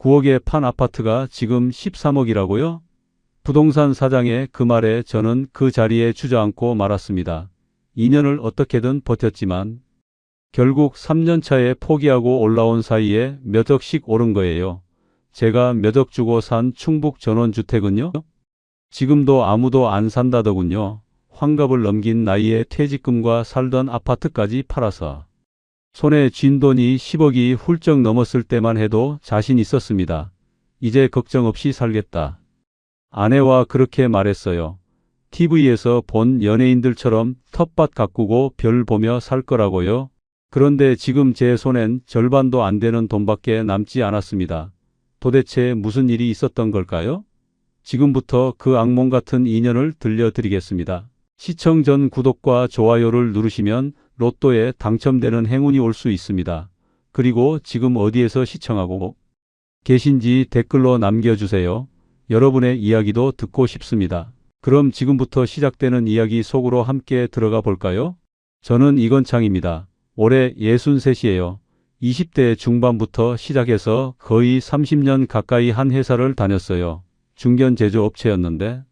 9억에 판 아파트가 지금 13억이라고요? 부동산 사장의 그 말에 저는 그 자리에 주저앉고 말았습니다. 2년을 어떻게든 버텼지만 결국 3년 차에 포기하고 올라온 사이에 몇 억씩 오른 거예요. 제가 몇 억 주고 산 충북 전원주택은요? 지금도 아무도 안 산다더군요. 환갑을 넘긴 나이에 퇴직금과 살던 아파트까지 팔아서 손에 쥔 돈이 10억이 훌쩍 넘었을 때만 해도 자신 있었습니다. 이제 걱정 없이 살겠다. 아내와 그렇게 말했어요. TV에서 본 연예인들처럼 텃밭 가꾸고 별 보며 살 거라고요. 그런데 지금 제 손엔 절반도 안 되는 돈밖에 남지 않았습니다. 도대체 무슨 일이 있었던 걸까요? 지금부터 그 악몽 같은 인연을 들려드리겠습니다. 시청 전 구독과 좋아요를 누르시면 로또에 당첨되는 행운이 올 수 있습니다. 그리고 지금 어디에서 시청하고 계신지 댓글로 남겨주세요. 여러분의 이야기도 듣고 싶습니다. 그럼 지금부터 시작되는 이야기 속으로 함께 들어가 볼까요? 저는 이건창입니다. 올해 63이에요. 20대 중반부터 시작해서 거의 30년 가까이 한 회사를 다녔어요. 중견 제조업체였는데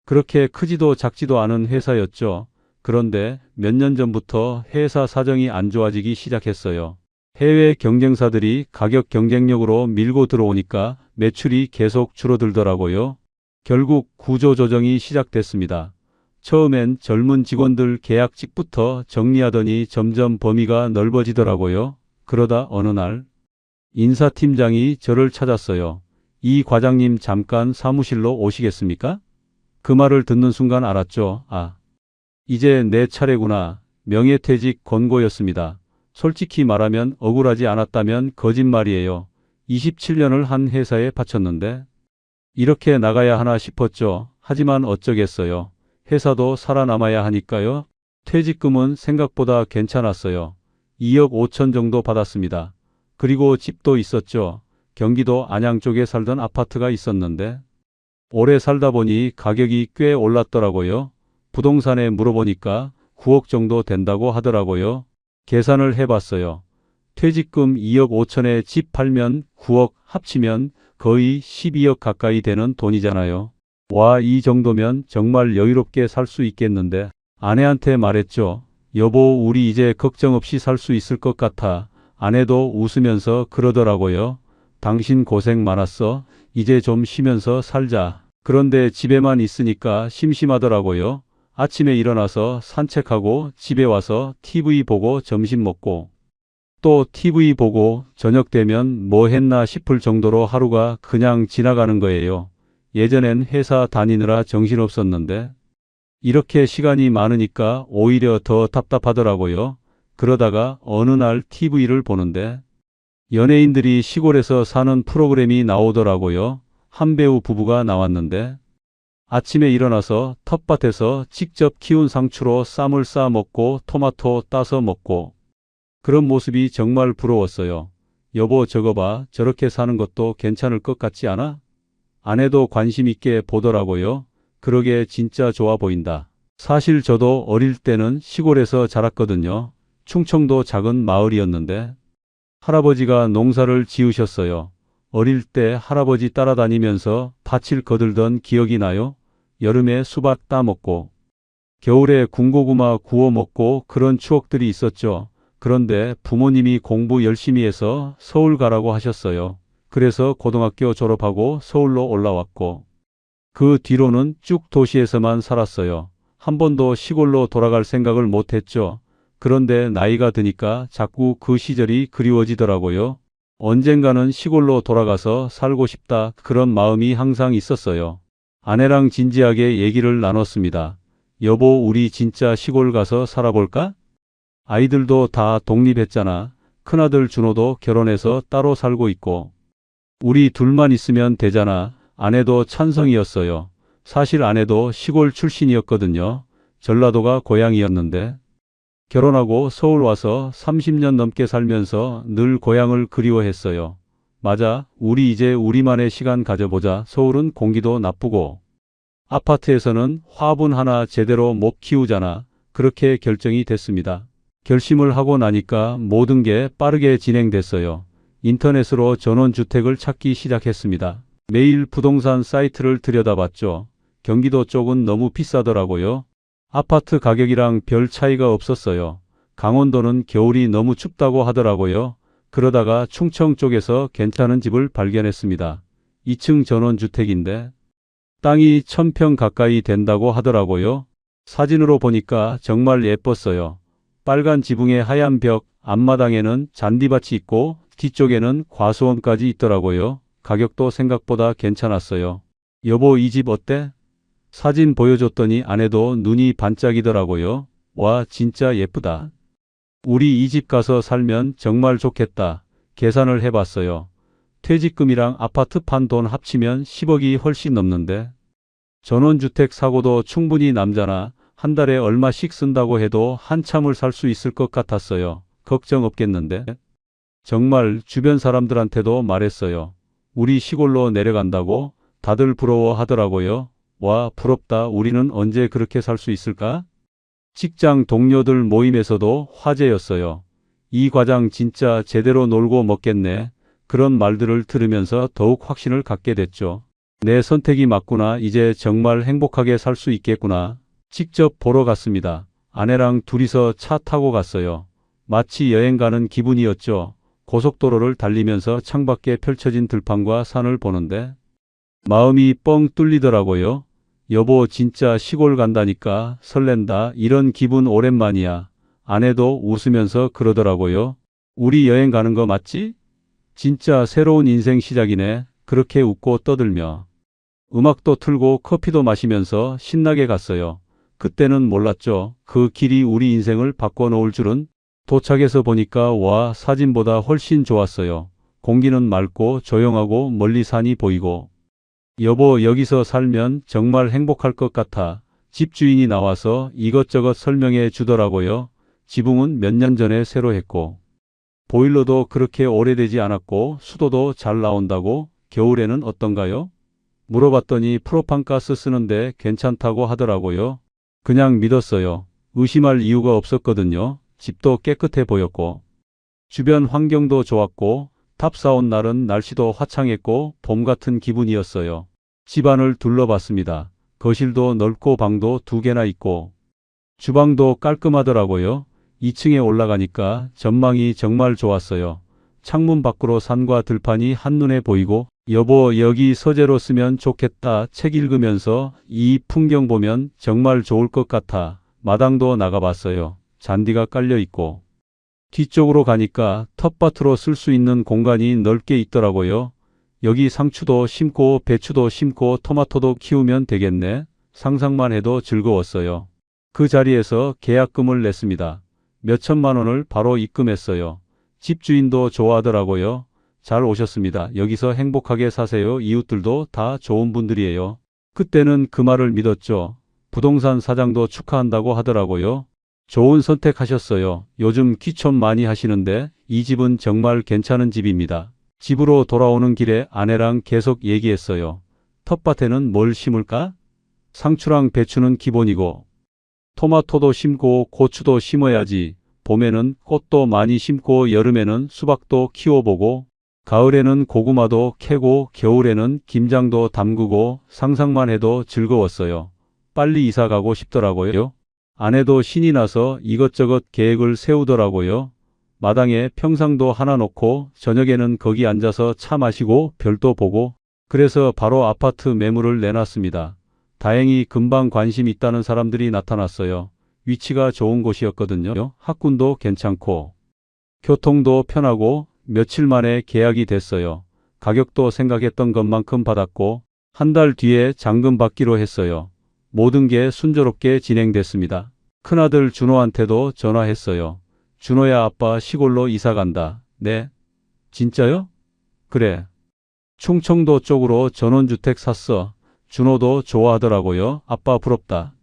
그렇게 크지도 작지도 않은 회사였죠. 그런데 몇 년 전부터 회사 사정이 안 좋아지기 시작했어요. 해외 경쟁사들이 가격 경쟁력으로 밀고 들어오니까 매출이 계속 줄어들더라고요. 결국 구조조정이 시작됐습니다. 처음엔 젊은 직원들 계약직부터 정리하더니 점점 범위가 넓어지더라고요. 그러다 어느 날 인사팀장이 저를 찾았어요. 이 과장님 잠깐 사무실로 오시겠습니까? 그 말을 듣는 순간 알았죠. 아, 이제 내 차례구나. 명예퇴직 권고였습니다. 솔직히 말하면 억울하지 않았다면 거짓말이에요. 27년을 한 회사에 바쳤는데 이렇게 나가야 하나 싶었죠. 하지만 어쩌겠어요. 회사도 살아남아야 하니까요. 퇴직금은 생각보다 괜찮았어요. 2억 5천 정도 받았습니다. 그리고 집도 있었죠. 경기도 안양 쪽에 살던 아파트가 있었는데 오래 살다 보니 가격이 꽤 올랐더라고요. 부동산에 물어보니까 9억 정도 된다고 하더라고요. 계산을 해봤어요. 퇴직금 2억 5천에 집 팔면 9억 합치면 거의 12억 가까이 되는 돈이잖아요. 와, 이 정도면 정말 여유롭게 살 수 있겠는데. 아내한테 말했죠. 여보, 우리 이제 걱정 없이 살 수 있을 것 같아. 아내도 웃으면서 그러더라고요. 당신 고생 많았어. 이제 좀 쉬면서 살자. 그런데 집에만 있으니까 심심하더라고요. 아침에 일어나서 산책하고 집에 와서 TV 보고 점심 먹고 또 TV 보고 저녁 되면 뭐 했나 싶을 정도로 하루가 그냥 지나가는 거예요. 예전엔 회사 다니느라 정신없었는데 이렇게 시간이 많으니까 오히려 더 답답하더라고요. 그러다가 어느 날 TV를 보는데 연예인들이 시골에서 사는 프로그램이 나오더라고요. 한 배우 부부가 나왔는데 아침에 일어나서 텃밭에서 직접 키운 상추로 쌈을 싸 먹고 토마토 따서 먹고 그런 모습이 정말 부러웠어요. 여보, 저거 봐. 저렇게 사는 것도 괜찮을 것 같지 않아? 아내도 관심 있게 보더라고요. 그러게 진짜 좋아 보인다. 사실 저도 어릴 때는 시골에서 자랐거든요. 충청도 작은 마을이었는데 할아버지가 농사를 지으셨어요. 어릴 때 할아버지 따라다니면서 밭을 거들던 기억이 나요. 여름에 수박 따먹고 겨울에 군고구마 구워 먹고 그런 추억들이 있었죠. 그런데 부모님이 공부 열심히 해서 서울 가라고 하셨어요. 그래서 고등학교 졸업하고 서울로 올라왔고 그 뒤로는 쭉 도시에서만 살았어요. 한 번도 시골로 돌아갈 생각을 못했죠. 그런데 나이가 드니까 자꾸 그 시절이 그리워지더라고요. 언젠가는 시골로 돌아가서 살고 싶다, 그런 마음이 항상 있었어요. 아내랑 진지하게 얘기를 나눴습니다. 여보, 우리 진짜 시골 가서 살아볼까? 아이들도 다 독립했잖아. 큰아들 준호도 결혼해서 따로 살고 있고 우리 둘만 있으면 되잖아. 아내도 찬성이었어요. 사실 아내도 시골 출신이었거든요. 전라도가 고향이었는데 결혼하고 서울 와서 30년 넘게 살면서 늘 고향을 그리워했어요. 맞아, 우리 이제 우리만의 시간 가져보자. 서울은 공기도 나쁘고 아파트에서는 화분 하나 제대로 못 키우잖아. 그렇게 결정이 됐습니다. 결심을 하고 나니까 모든 게 빠르게 진행됐어요. 인터넷으로 전원주택을 찾기 시작했습니다. 매일 부동산 사이트를 들여다봤죠. 경기도 쪽은 너무 비싸더라고요. 아파트 가격이랑 별 차이가 없었어요. 강원도는 겨울이 너무 춥다고 하더라고요. 그러다가 충청 쪽에서 괜찮은 집을 발견했습니다. 2층 전원주택인데 땅이 1000평 가까이 된다고 하더라고요. 사진으로 보니까 정말 예뻤어요. 빨간 지붕에 하얀 벽, 앞마당에는 잔디밭이 있고 뒤쪽에는 과수원까지 있더라고요. 가격도 생각보다 괜찮았어요. 여보, 이 집 어때? 사진 보여줬더니 아내도 눈이 반짝이더라고요. 와, 진짜 예쁘다. 우리 이 집 가서 살면 정말 좋겠다. 계산을 해봤어요. 퇴직금이랑 아파트 판 돈 합치면 10억이 훨씬 넘는데. 전원주택 사고도 충분히 남잖아. 한 달에 얼마씩 쓴다고 해도 한참을 살 수 있을 것 같았어요. 걱정 없겠는데? 정말 주변 사람들한테도 말했어요. 우리 시골로 내려간다고 다들 부러워하더라고요. 와, 부럽다. 우리는 언제 그렇게 살 수 있을까? 직장 동료들 모임에서도 화제였어요. 이 과장 진짜 제대로 놀고 먹겠네. 그런 말들을 들으면서 더욱 확신을 갖게 됐죠. 내 선택이 맞구나. 이제 정말 행복하게 살 수 있겠구나. 직접 보러 갔습니다. 아내랑 둘이서 차 타고 갔어요. 마치 여행 가는 기분이었죠. 고속도로를 달리면서 창밖에 펼쳐진 들판과 산을 보는데 마음이 뻥 뚫리더라고요. 여보, 진짜 시골 간다니까 설렌다. 이런 기분 오랜만이야. 아내도 웃으면서 그러더라고요. 우리 여행 가는 거 맞지? 진짜 새로운 인생 시작이네. 그렇게 웃고 떠들며 음악도 틀고 커피도 마시면서 신나게 갔어요. 그때는 몰랐죠. 그 길이 우리 인생을 바꿔놓을 줄은. 도착해서 보니까 와, 사진보다 훨씬 좋았어요. 공기는 맑고 조용하고 멀리 산이 보이고. 여보, 여기서 살면 정말 행복할 것 같아. 집주인이 나와서 이것저것 설명해 주더라고요. 지붕은 몇 년 전에 새로 했고 보일러도 그렇게 오래되지 않았고 수도도 잘 나온다고. 겨울에는 어떤가요? 물어봤더니 프로판 가스 쓰는데 괜찮다고 하더라고요. 그냥 믿었어요. 의심할 이유가 없었거든요. 집도 깨끗해 보였고 주변 환경도 좋았고 탑사 온 날은 날씨도 화창했고 봄 같은 기분이었어요. 집안을 둘러봤습니다. 거실도 넓고 방도 2개나 있고 주방도 깔끔하더라고요. 2층에 올라가니까 전망이 정말 좋았어요. 창문 밖으로 산과 들판이 한눈에 보이고 여보, 여기 서재로 쓰면 좋겠다. 책 읽으면서 이 풍경 보면 정말 좋을 것 같아. 마당도 나가봤어요. 잔디가 깔려 있고 뒤쪽으로 가니까 텃밭으로 쓸 수 있는 공간이 넓게 있더라고요. 여기 상추도 심고 배추도 심고 토마토도 키우면 되겠네. 상상만 해도 즐거웠어요. 그 자리에서 계약금을 냈습니다. 몇천만 원을 바로 입금했어요. 집주인도 좋아하더라고요. 잘 오셨습니다. 여기서 행복하게 사세요. 이웃들도 다 좋은 분들이에요. 그때는 그 말을 믿었죠. 부동산 사장도 축하한다고 하더라고요. 좋은 선택하셨어요. 요즘 귀촌 많이 하시는데 이 집은 정말 괜찮은 집입니다. 집으로 돌아오는 길에 아내랑 계속 얘기했어요. 텃밭에는 뭘 심을까? 상추랑 배추는 기본이고 토마토도 심고 고추도 심어야지. 봄에는 꽃도 많이 심고 여름에는 수박도 키워보고 가을에는 고구마도 캐고 겨울에는 김장도 담그고 상상만 해도 즐거웠어요. 빨리 이사 가고 싶더라고요. 아내도 신이 나서 이것저것 계획을 세우더라고요. 마당에 평상도 하나 놓고 저녁에는 거기 앉아서 차 마시고 별도 보고 그래서 바로 아파트 매물을 내놨습니다. 다행히 금방 관심 있다는 사람들이 나타났어요. 위치가 좋은 곳이었거든요. 학군도 괜찮고 교통도 편하고 며칠 만에 계약이 됐어요. 가격도 생각했던 것만큼 받았고 한 달 뒤에 잔금 받기로 했어요. 모든 게 순조롭게 진행됐습니다. 큰아들 준호한테도 전화했어요. 준호야, 아빠 시골로 이사 간다. 네? 진짜요? 그래. 충청도 쪽으로 전원주택 샀어. 준호도 좋아하더라고요. 아빠 부럽다.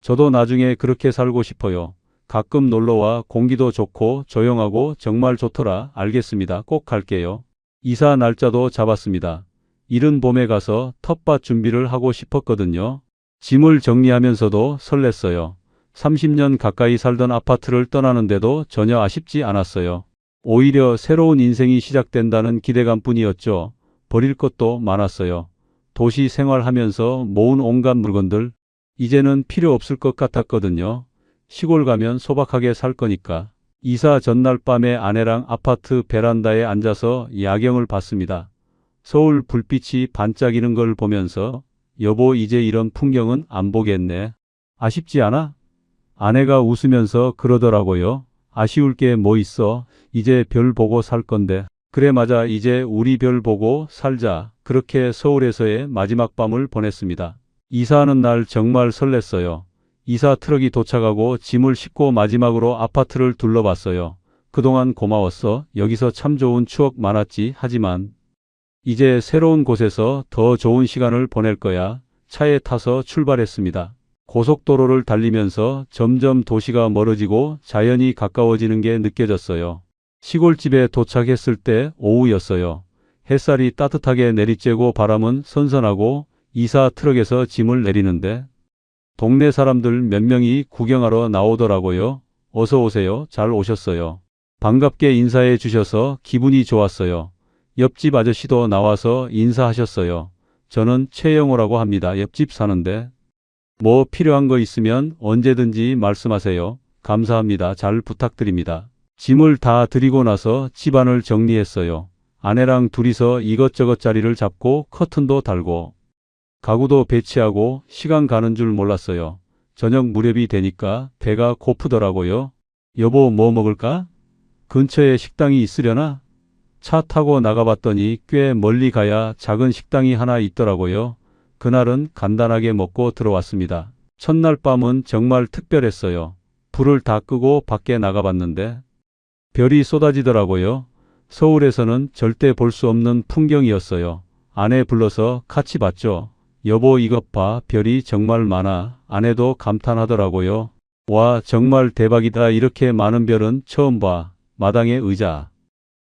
저도 나중에 그렇게 살고 싶어요. 가끔 놀러와. 공기도 좋고 조용하고 정말 좋더라. 알겠습니다. 꼭 갈게요. 이사 날짜도 잡았습니다. 이른 봄에 가서 텃밭 준비를 하고 싶었거든요. 짐을 정리하면서도 설렜어요. 30년 가까이 살던 아파트를 떠나는데도 전혀 아쉽지 않았어요. 오히려 새로운 인생이 시작된다는 기대감뿐이었죠. 버릴 것도 많았어요. 도시 생활하면서 모은 온갖 물건들, 이제는 필요 없을 것 같았거든요. 시골 가면 소박하게 살 거니까. 이사 전날 밤에 아내랑 아파트 베란다에 앉아서 야경을 봤습니다. 서울 불빛이 반짝이는 걸 보면서 여보 이제 이런 풍경은 안 보겠네. 아쉽지 않아? 아내가 웃으면서 그러더라고요. 아쉬울 게 뭐 있어. 이제 별 보고 살 건데. 그래 맞아 이제 우리 별 보고 살자. 그렇게 서울에서의 마지막 밤을 보냈습니다. 이사하는 날 정말 설렜어요. 이사 트럭이 도착하고 짐을 싣고 마지막으로 아파트를 둘러봤어요. 그동안 고마웠어. 여기서 참 좋은 추억 많았지. 하지만 이제 새로운 곳에서 더 좋은 시간을 보낼 거야. 차에 타서 출발했습니다. 고속도로를 달리면서 점점 도시가 멀어지고 자연이 가까워지는 게 느껴졌어요. 시골집에 도착했을 때 오후였어요. 햇살이 따뜻하게 내리쬐고 바람은 선선하고 이사 트럭에서 짐을 내리는데 동네 사람들 몇 명이 구경하러 나오더라고요. 어서 오세요. 잘 오셨어요. 반갑게 인사해 주셔서 기분이 좋았어요. 옆집 아저씨도 나와서 인사하셨어요. 저는 최영호라고 합니다. 옆집 사는데 뭐 필요한 거 있으면 언제든지 말씀하세요. 감사합니다. 잘 부탁드립니다. 짐을 다 드리고 나서 집안을 정리했어요. 아내랑 둘이서 이것저것 자리를 잡고 커튼도 달고 가구도 배치하고 시간 가는 줄 몰랐어요. 저녁 무렵이 되니까 배가 고프더라고요. 여보 뭐 먹을까? 근처에 식당이 있으려나? 차 타고 나가봤더니 꽤 멀리 가야 작은 식당이 하나 있더라고요. 그날은 간단하게 먹고 들어왔습니다. 첫날 밤은 정말 특별했어요. 불을 다 끄고 밖에 나가봤는데 별이 쏟아지더라고요. 서울에서는 절대 볼 수 없는 풍경이었어요. 아내 불러서 같이 봤죠. 여보 이것 봐. 별이 정말 많아. 아내도 감탄하더라고요. 와 정말 대박이다. 이렇게 많은 별은 처음 봐. 마당에 의자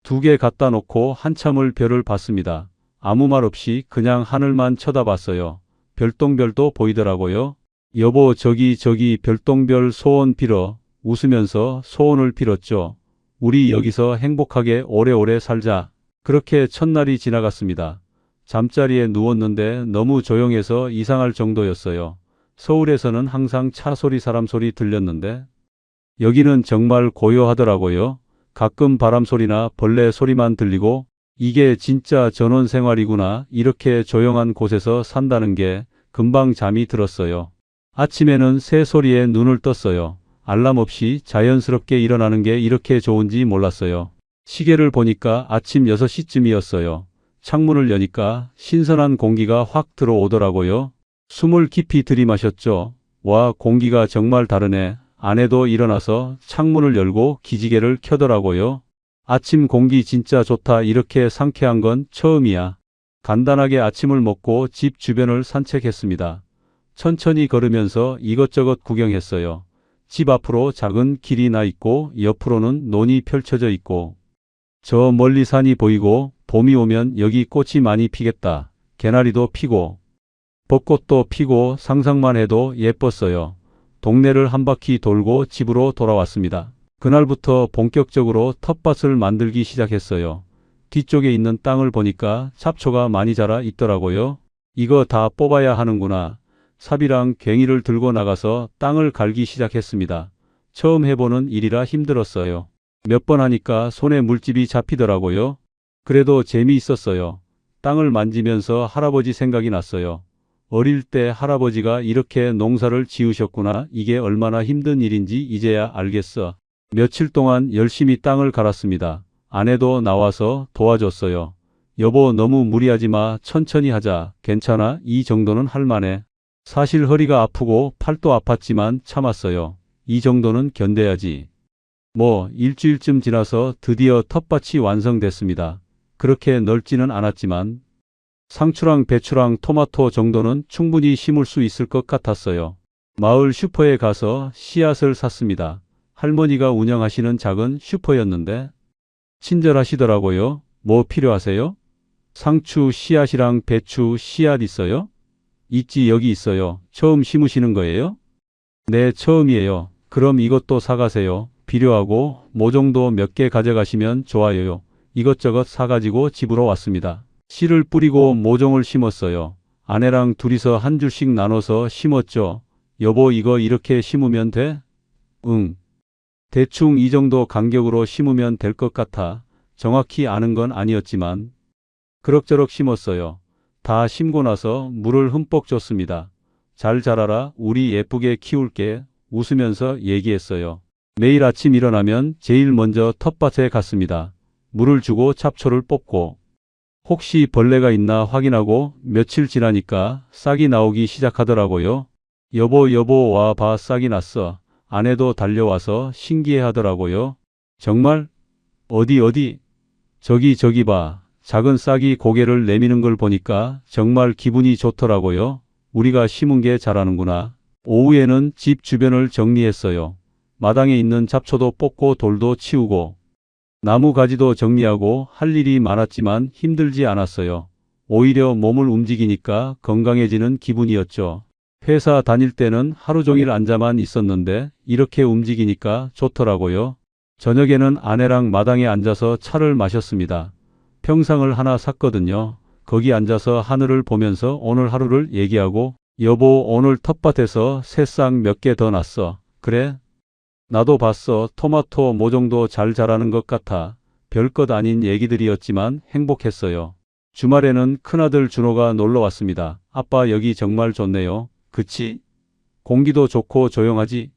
2개 갖다 놓고 한참을 별을 봤습니다. 아무 말 없이 그냥 하늘만 쳐다봤어요. 별똥별도 보이더라고요. 여보 저기 별똥별 소원 빌어. 웃으면서 소원을 빌었죠. 우리 여기서 행복하게 오래오래 살자. 그렇게 첫날이 지나갔습니다. 잠자리에 누웠는데 너무 조용해서 이상할 정도였어요. 서울에서는 항상 차 소리 사람 소리 들렸는데 여기는 정말 고요하더라고요. 가끔 바람 소리나 벌레 소리만 들리고 이게 진짜 전원 생활이구나. 이렇게 조용한 곳에서 산다는 게 금방 잠이 들었어요. 아침에는 새 소리에 눈을 떴어요. 알람 없이 자연스럽게 일어나는 게 이렇게 좋은지 몰랐어요. 시계를 보니까 아침 6시쯤이었어요. 창문을 여니까 신선한 공기가 확 들어오더라고요. 숨을 깊이 들이마셨죠. 와, 공기가 정말 다르네. 아내도 일어나서 창문을 열고 기지개를 켜더라고요. 아침 공기 진짜 좋다. 이렇게 상쾌한 건 처음이야. 간단하게 아침을 먹고 집 주변을 산책했습니다. 천천히 걸으면서 이것저것 구경했어요. 집 앞으로 작은 길이 나 있고 옆으로는 논이 펼쳐져 있고 저 멀리 산이 보이고 봄이 오면 여기 꽃이 많이 피겠다. 개나리도 피고 벚꽃도 피고 상상만 해도 예뻤어요. 동네를 한 바퀴 돌고 집으로 돌아왔습니다. 그날부터 본격적으로 텃밭을 만들기 시작했어요. 뒤쪽에 있는 땅을 보니까 잡초가 많이 자라 있더라고요. 이거 다 뽑아야 하는구나. 삽이랑 괭이를 들고 나가서 땅을 갈기 시작했습니다. 처음 해보는 일이라 힘들었어요. 몇 번 하니까 손에 물집이 잡히더라고요. 그래도 재미있었어요. 땅을 만지면서 할아버지 생각이 났어요. 어릴 때 할아버지가 이렇게 농사를 지으셨구나. 이게 얼마나 힘든 일인지 이제야 알겠어. 며칠 동안 열심히 땅을 갈았습니다. 아내도 나와서 도와줬어요. 여보 너무 무리하지 마. 천천히 하자. 괜찮아. 이 정도는 할만해. 사실 허리가 아프고 팔도 아팠지만 참았어요. 이 정도는 견뎌야지. 뭐 일주일쯤 지나서 드디어 텃밭이 완성됐습니다. 그렇게 넓지는 않았지만 상추랑 배추랑 토마토 정도는 충분히 심을 수 있을 것 같았어요. 마을 슈퍼에 가서 씨앗을 샀습니다. 할머니가 운영하시는 작은 슈퍼였는데 친절하시더라고요. 뭐 필요하세요? 상추 씨앗이랑 배추 씨앗 있어요? 있지 여기 있어요. 처음 심으시는 거예요? 네 처음이에요. 그럼 이것도 사가세요. 비료하고 모종도 몇 개 가져가시면 좋아요. 이것저것 사가지고 집으로 왔습니다. 씨를 뿌리고 모종을 심었어요. 아내랑 둘이서 한 줄씩 나눠서 심었죠. 여보, 이거 이렇게 심으면 돼? 응. 대충 이 정도 간격으로 심으면 될 것 같아. 정확히 아는 건 아니었지만 그럭저럭 심었어요. 다 심고 나서 물을 흠뻑 줬습니다. 잘 자라라, 우리 예쁘게 키울게 웃으면서 얘기했어요. 매일 아침 일어나면 제일 먼저 텃밭에 갔습니다. 물을 주고 잡초를 뽑고 혹시 벌레가 있나 확인하고 며칠 지나니까 싹이 나오기 시작하더라고요. 여보 와 봐, 싹이 났어. 아내도 달려와서 신기해 하더라고요. 정말? 어디? 저기 봐. 작은 싹이 고개를 내미는 걸 보니까 정말 기분이 좋더라고요. 우리가 심은 게 자라는구나. 오후에는 집 주변을 정리했어요. 마당에 있는 잡초도 뽑고 돌도 치우고 나무 가지도 정리하고 할 일이 많았지만 힘들지 않았어요. 오히려 몸을 움직이니까 건강해지는 기분이었죠. 회사 다닐 때는 하루 종일 앉아만 있었는데 이렇게 움직이니까 좋더라고요. 저녁에는 아내랑 마당에 앉아서 차를 마셨습니다. 평상을 하나 샀거든요. 거기 앉아서 하늘을 보면서 오늘 하루를 얘기하고 여보, 오늘 텃밭에서 새싹 몇 개 더 났어. 그래? 나도 봤어. 토마토 모종도 잘 자라는 것 같아. 별것 아닌 얘기들이었지만 행복했어요. 주말에는 큰아들 준호가 놀러 왔습니다. 아빠, 여기 정말 좋네요. 그치? 공기도 좋고 조용하지?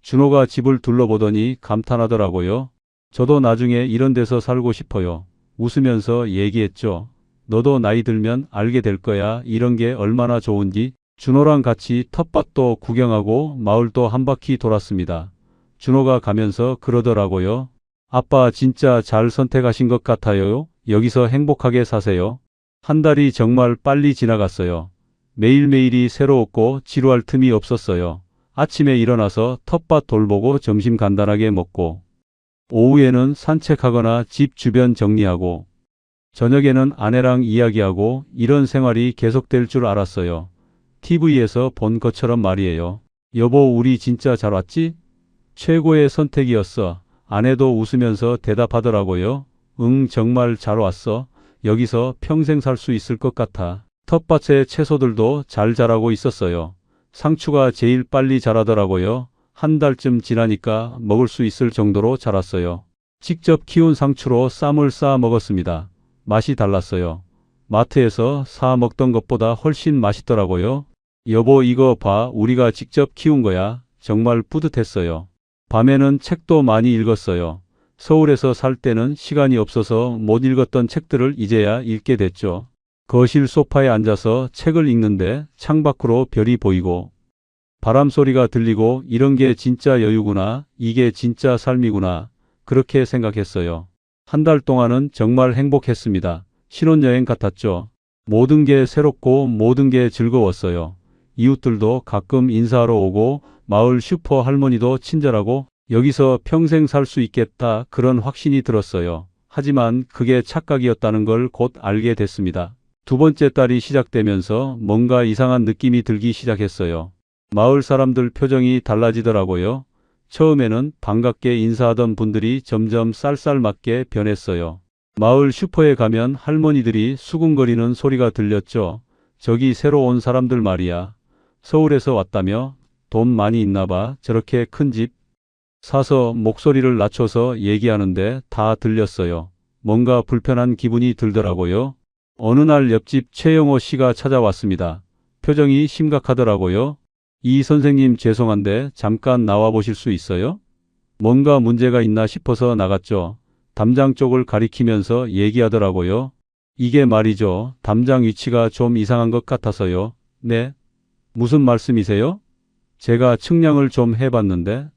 준호가 집을 둘러보더니 감탄하더라고요. 저도 나중에 이런 데서 살고 싶어요. 웃으면서 얘기했죠. 너도 나이 들면 알게 될 거야. 이런 게 얼마나 좋은지. 준호랑 같이 텃밭도 구경하고 마을도 한 바퀴 돌았습니다. 준호가 가면서 그러더라고요. 아빠, 진짜 잘 선택하신 것 같아요. 여기서 행복하게 사세요. 한 달이 정말 빨리 지나갔어요. 매일매일이 새로웠고 지루할 틈이 없었어요. 아침에 일어나서 텃밭 돌보고 점심 간단하게 먹고 오후에는 산책하거나 집 주변 정리하고 저녁에는 아내랑 이야기하고 이런 생활이 계속될 줄 알았어요. TV에서 본 것처럼 말이에요. 여보, 우리 진짜 잘 왔지? 최고의 선택이었어. 아내도 웃으면서 대답하더라고요. 응, 정말 잘 왔어. 여기서 평생 살 수 있을 것 같아. 텃밭에 채소들도 잘 자라고 있었어요. 상추가 제일 빨리 자라더라고요. 한 달쯤 지나니까 먹을 수 있을 정도로 자랐어요. 직접 키운 상추로 쌈을 싸 먹었습니다. 맛이 달랐어요. 마트에서 사 먹던 것보다 훨씬 맛있더라고요. 여보, 이거 봐. 우리가 직접 키운 거야. 정말 뿌듯했어요. 밤에는 책도 많이 읽었어요. 서울에서 살 때는 시간이 없어서 못 읽었던 책들을 이제야 읽게 됐죠. 거실 소파에 앉아서 책을 읽는데 창밖으로 별이 보이고 바람 소리가 들리고 이런 게 진짜 여유구나. 이게 진짜 삶이구나. 그렇게 생각했어요. 한 달 동안은 정말 행복했습니다. 신혼여행 같았죠. 모든 게 새롭고 모든 게 즐거웠어요. 이웃들도 가끔 인사하러 오고 마을 슈퍼 할머니도 친절하고 여기서 평생 살 수 있겠다, 그런 확신이 들었어요. 하지만 그게 착각이었다는 걸 곧 알게 됐습니다. 두 번째 달이 시작되면서 뭔가 이상한 느낌이 들기 시작했어요. 마을 사람들 표정이 달라지더라고요. 처음에는 반갑게 인사하던 분들이 점점 쌀쌀맞게 변했어요. 마을 슈퍼에 가면 할머니들이 수군거리는 소리가 들렸죠. 저기 새로 온 사람들 말이야. 서울에서 왔다며? 돈 많이 있나 봐. 저렇게 큰 집 사서. 목소리를 낮춰서 얘기하는데 다 들렸어요. 뭔가 불편한 기분이 들더라고요. 어느 날 옆집 최영호 씨가 찾아왔습니다. 표정이 심각하더라고요. 이 선생님, 죄송한데 잠깐 나와 보실 수 있어요? 뭔가 문제가 있나 싶어서 나갔죠. 담장 쪽을 가리키면서 얘기하더라고요. 이게 말이죠. 담장 위치가 좀 이상한 것 같아서요. 네? 무슨 말씀이세요? 제가 측량을 좀 해봤는데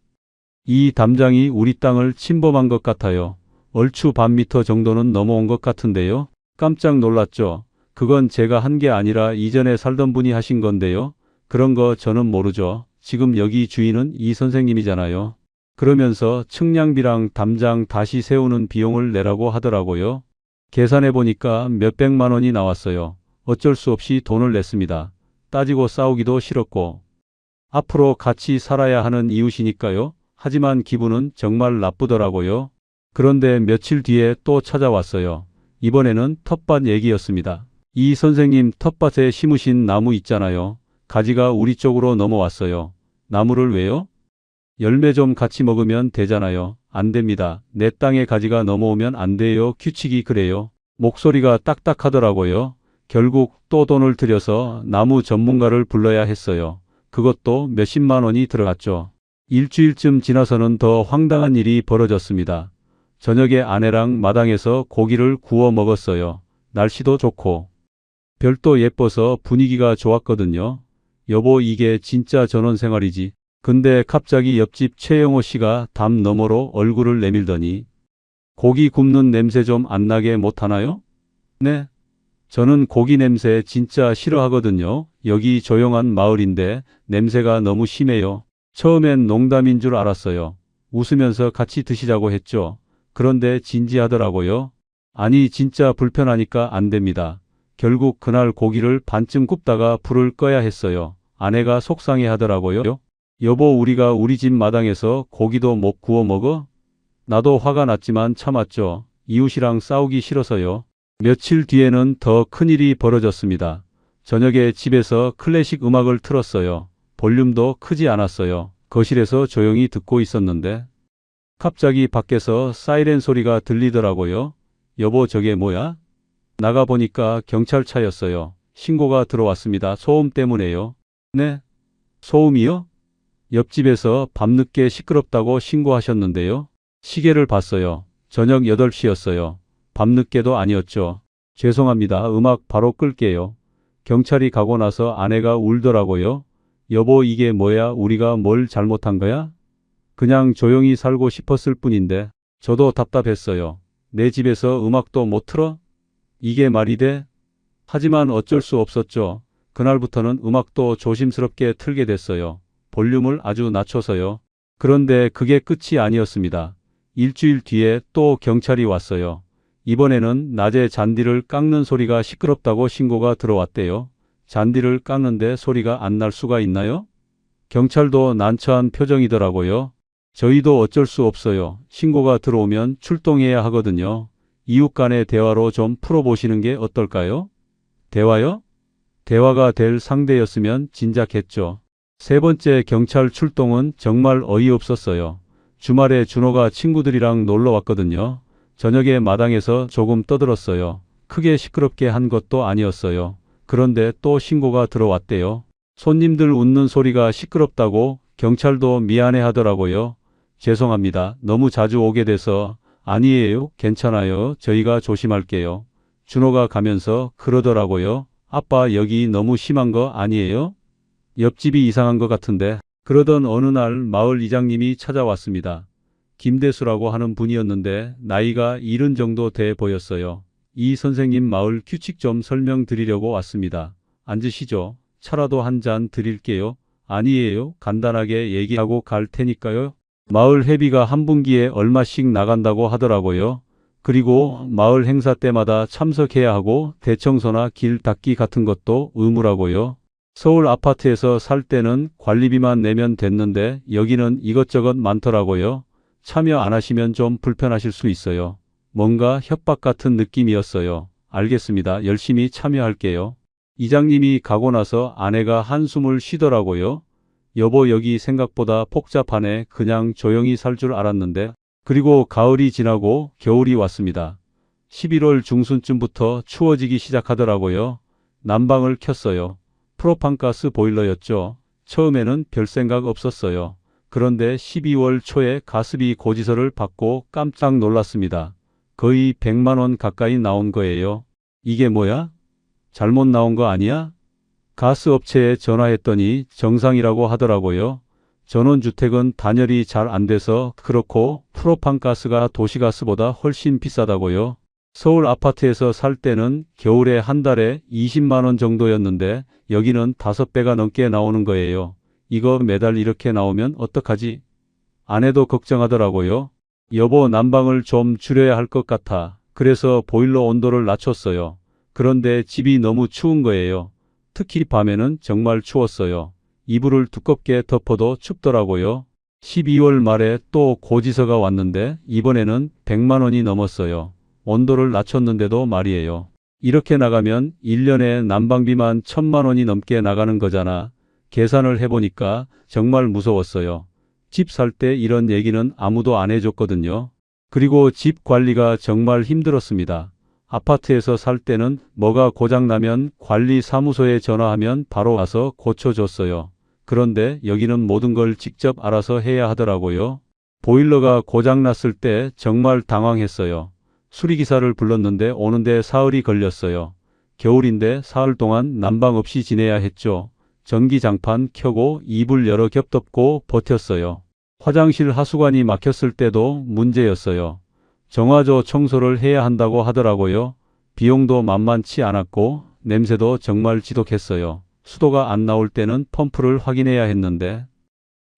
이 담장이 우리 땅을 침범한 것 같아요. 얼추 반 미터 정도는 넘어온 것 같은데요. 깜짝 놀랐죠. 그건 제가 한 게 아니라 이전에 살던 분이 하신 건데요. 그런 거 저는 모르죠. 지금 여기 주인은 이 선생님이잖아요. 그러면서 측량비랑 담장 다시 세우는 비용을 내라고 하더라고요. 계산해 보니까 몇백만 원이 나왔어요. 어쩔 수 없이 돈을 냈습니다. 따지고 싸우기도 싫었고 앞으로 같이 살아야 하는 이웃이니까요. 하지만 기분은 정말 나쁘더라고요. 그런데 며칠 뒤에 또 찾아왔어요. 이번에는 텃밭 얘기였습니다. 이 선생님, 텃밭에 심으신 나무 있잖아요. 가지가 우리 쪽으로 넘어왔어요. 나무를 왜요? 열매 좀 같이 먹으면 되잖아요. 안 됩니다. 내 땅에 가지가 넘어오면 안 돼요. 규칙이 그래요. 목소리가 딱딱하더라고요. 결국 또 돈을 들여서 나무 전문가를 불러야 했어요. 그것도 몇십만 원이 들어갔죠. 일주일쯤 지나서는 더 황당한 일이 벌어졌습니다. 저녁에 아내랑 마당에서 고기를 구워 먹었어요. 날씨도 좋고 별도 예뻐서 분위기가 좋았거든요. 여보, 이게 진짜 전원생활이지. 근데 갑자기 옆집 최영호 씨가 담 너머로 얼굴을 내밀더니 고기 굽는 냄새 좀 안 나게 못하나요? 네. 저는 고기 냄새 진짜 싫어하거든요. 여기 조용한 마을인데 냄새가 너무 심해요. 처음엔 농담인 줄 알았어요. 웃으면서 같이 드시자고 했죠. 그런데 진지하더라고요. 아니, 진짜 불편하니까 안 됩니다. 결국 그날 고기를 반쯤 굽다가 불을 꺼야 했어요. 아내가 속상해 하더라고요. 여보, 우리가 우리 집 마당에서 고기도 못 구워 먹어? 나도 화가 났지만 참았죠. 이웃이랑 싸우기 싫어서요. 며칠 뒤에는 더 큰일이 벌어졌습니다. 저녁에 집에서 클래식 음악을 틀었어요. 볼륨도 크지 않았어요. 거실에서 조용히 듣고 있었는데 갑자기 밖에서 사이렌 소리가 들리더라고요. 여보, 저게 뭐야? 나가보니까 경찰차였어요. 신고가 들어왔습니다. 소음 때문에요. 네? 소음이요? 옆집에서 밤늦게 시끄럽다고 신고하셨는데요. 시계를 봤어요. 저녁 8시였어요. 밤늦게도 아니었죠. 죄송합니다. 음악 바로 끌게요. 경찰이 가고 나서 아내가 울더라고요. 여보, 이게 뭐야? 우리가 뭘 잘못한 거야? 그냥 조용히 살고 싶었을 뿐인데. 저도 답답했어요. 내 집에서 음악도 못 틀어? 이게 말이 돼? 하지만 어쩔 수 없었죠. 그날부터는 음악도 조심스럽게 틀게 됐어요. 볼륨을 아주 낮춰서요. 그런데 그게 끝이 아니었습니다. 일주일 뒤에 또 경찰이 왔어요. 이번에는 낮에 잔디를 깎는 소리가 시끄럽다고 신고가 들어왔대요. 잔디를 깎는데 소리가 안 날 수가 있나요? 경찰도 난처한 표정이더라고요. 저희도 어쩔 수 없어요. 신고가 들어오면 출동해야 하거든요. 이웃 간의 대화로 좀 풀어보시는 게 어떨까요? 대화요? 대화가 될 상대였으면 진작했죠. 세 번째 경찰 출동은 정말 어이없었어요. 주말에 준호가 친구들이랑 놀러 왔거든요. 저녁에 마당에서 조금 떠들었어요. 크게 시끄럽게 한 것도 아니었어요. 그런데 또 신고가 들어왔대요. 손님들 웃는 소리가 시끄럽다고. 경찰도 미안해 하더라고요. 죄송합니다. 너무 자주 오게 돼서. 아니에요. 괜찮아요. 저희가 조심할게요. 준호가 가면서 그러더라고요. 아빠, 여기 너무 심한 거 아니에요? 옆집이 이상한 것 같은데. 그러던 어느 날 마을 이장님이 찾아왔습니다. 김대수라고 하는 분이었는데 나이가 70 정도 돼 보였어요. 이 선생님, 마을 규칙 좀 설명드리려고 왔습니다. 앉으시죠. 차라도 한 잔 드릴게요. 아니에요. 간단하게 얘기하고 갈 테니까요. 마을 회비가 한 분기에 얼마씩 나간다고 하더라고요. 그리고 마을 행사 때마다 참석해야 하고 대청소나 길 닦기 같은 것도 의무라고요. 서울 아파트에서 살 때는 관리비만 내면 됐는데 여기는 이것저것 많더라고요. 참여 안 하시면 좀 불편하실 수 있어요. 뭔가 협박 같은 느낌이었어요. 알겠습니다. 열심히 참여할게요. 이장님이 가고 나서 아내가 한숨을 쉬더라고요. 여보, 여기 생각보다 복잡하네. 그냥 조용히 살 줄 알았는데. 그리고 가을이 지나고 겨울이 왔습니다. 11월 중순쯤부터 추워지기 시작하더라고요. 난방을 켰어요. 프로판가스 보일러였죠. 처음에는 별 생각 없었어요. 그런데 12월 초에 가스비 고지서를 받고 깜짝 놀랐습니다. 거의 100만 원 가까이 나온 거예요. 이게 뭐야? 잘못 나온 거 아니야? 가스업체에 전화했더니 정상이라고 하더라고요. 전원주택은 단열이 잘 안 돼서 그렇고 프로판가스가 도시가스보다 훨씬 비싸다고요. 서울 아파트에서 살 때는 겨울에 한 달에 20만 원 정도였는데 여기는 5배가 넘게 나오는 거예요. 이거 매달 이렇게 나오면 어떡하지? 아내도 걱정하더라고요. 여보, 난방을 좀 줄여야 할 것 같아. 그래서 보일러 온도를 낮췄어요. 그런데 집이 너무 추운 거예요. 특히 밤에는 정말 추웠어요. 이불을 두껍게 덮어도 춥더라고요. 12월 말에 또 고지서가 왔는데 이번에는 100만 원이 넘었어요. 온도를 낮췄는데도 말이에요. 이렇게 나가면 1년에 난방비만 1000만 원이 넘게 나가는 거잖아. 계산을 해보니까 정말 무서웠어요. 집 살 때 이런 얘기는 아무도 안 해줬거든요. 그리고 집 관리가 정말 힘들었습니다. 아파트에서 살 때는 뭐가 고장나면 관리사무소에 전화하면 바로 와서 고쳐줬어요. 그런데 여기는 모든 걸 직접 알아서 해야 하더라고요. 보일러가 고장났을 때 정말 당황했어요. 수리기사를 불렀는데 오는데 사흘이 걸렸어요. 겨울인데 사흘 동안 난방 없이 지내야 했죠. 전기장판 켜고 이불 여러 겹 덮고 버텼어요. 화장실 하수관이 막혔을 때도 문제였어요. 정화조 청소를 해야 한다고 하더라고요. 비용도 만만치 않았고 냄새도 정말 지독했어요. 수도가 안 나올 때는 펌프를 확인해야 했는데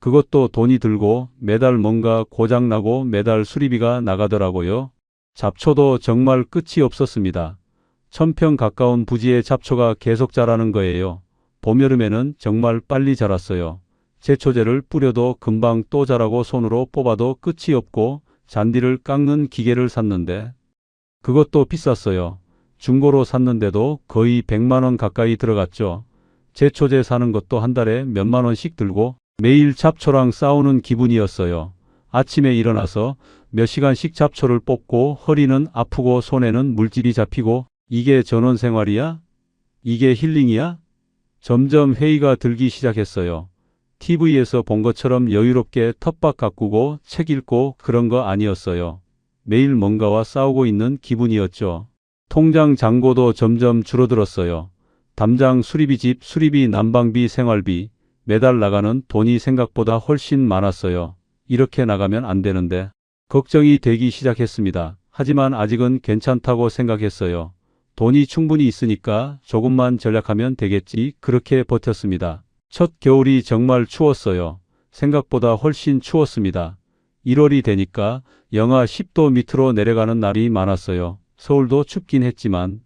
그것도 돈이 들고 매달 뭔가 고장나고 매달 수리비가 나가더라고요. 잡초도 정말 끝이 없었습니다. 1000평 가까운 부지에 잡초가 계속 자라는 거예요. 봄, 여름에는 정말 빨리 자랐어요. 제초제를 뿌려도 금방 또 자라고 손으로 뽑아도 끝이 없고 잔디를 깎는 기계를 샀는데 그것도 비쌌어요. 중고로 샀는데도 거의 100만 원 가까이 들어갔죠. 제초제 사는 것도 한 달에 몇만 원씩 들고 매일 잡초랑 싸우는 기분이었어요. 아침에 일어나서 몇 시간씩 잡초를 뽑고 허리는 아프고 손에는 물집이 잡히고 이게 전원생활이야? 이게 힐링이야? 점점 회의가 들기 시작했어요. TV에서 본 것처럼 여유롭게 텃밭 가꾸고 책 읽고 그런 거 아니었어요. 매일 뭔가와 싸우고 있는 기분이었죠. 통장 잔고도 점점 줄어들었어요. 담장 수리비, 집 수리비, 난방비, 생활비, 매달 나가는 돈이 생각보다 훨씬 많았어요. 이렇게 나가면 안 되는데 걱정이 되기 시작했습니다. 하지만 아직은 괜찮다고 생각했어요. 돈이 충분히 있으니까 조금만 절약하면 되겠지. 그렇게 버텼습니다. 첫 겨울이 정말 추웠어요. 생각보다 훨씬 추웠습니다. 1월이 되니까 영하 10도 밑으로 내려가는 날이 많았어요. 서울도 춥긴 했지만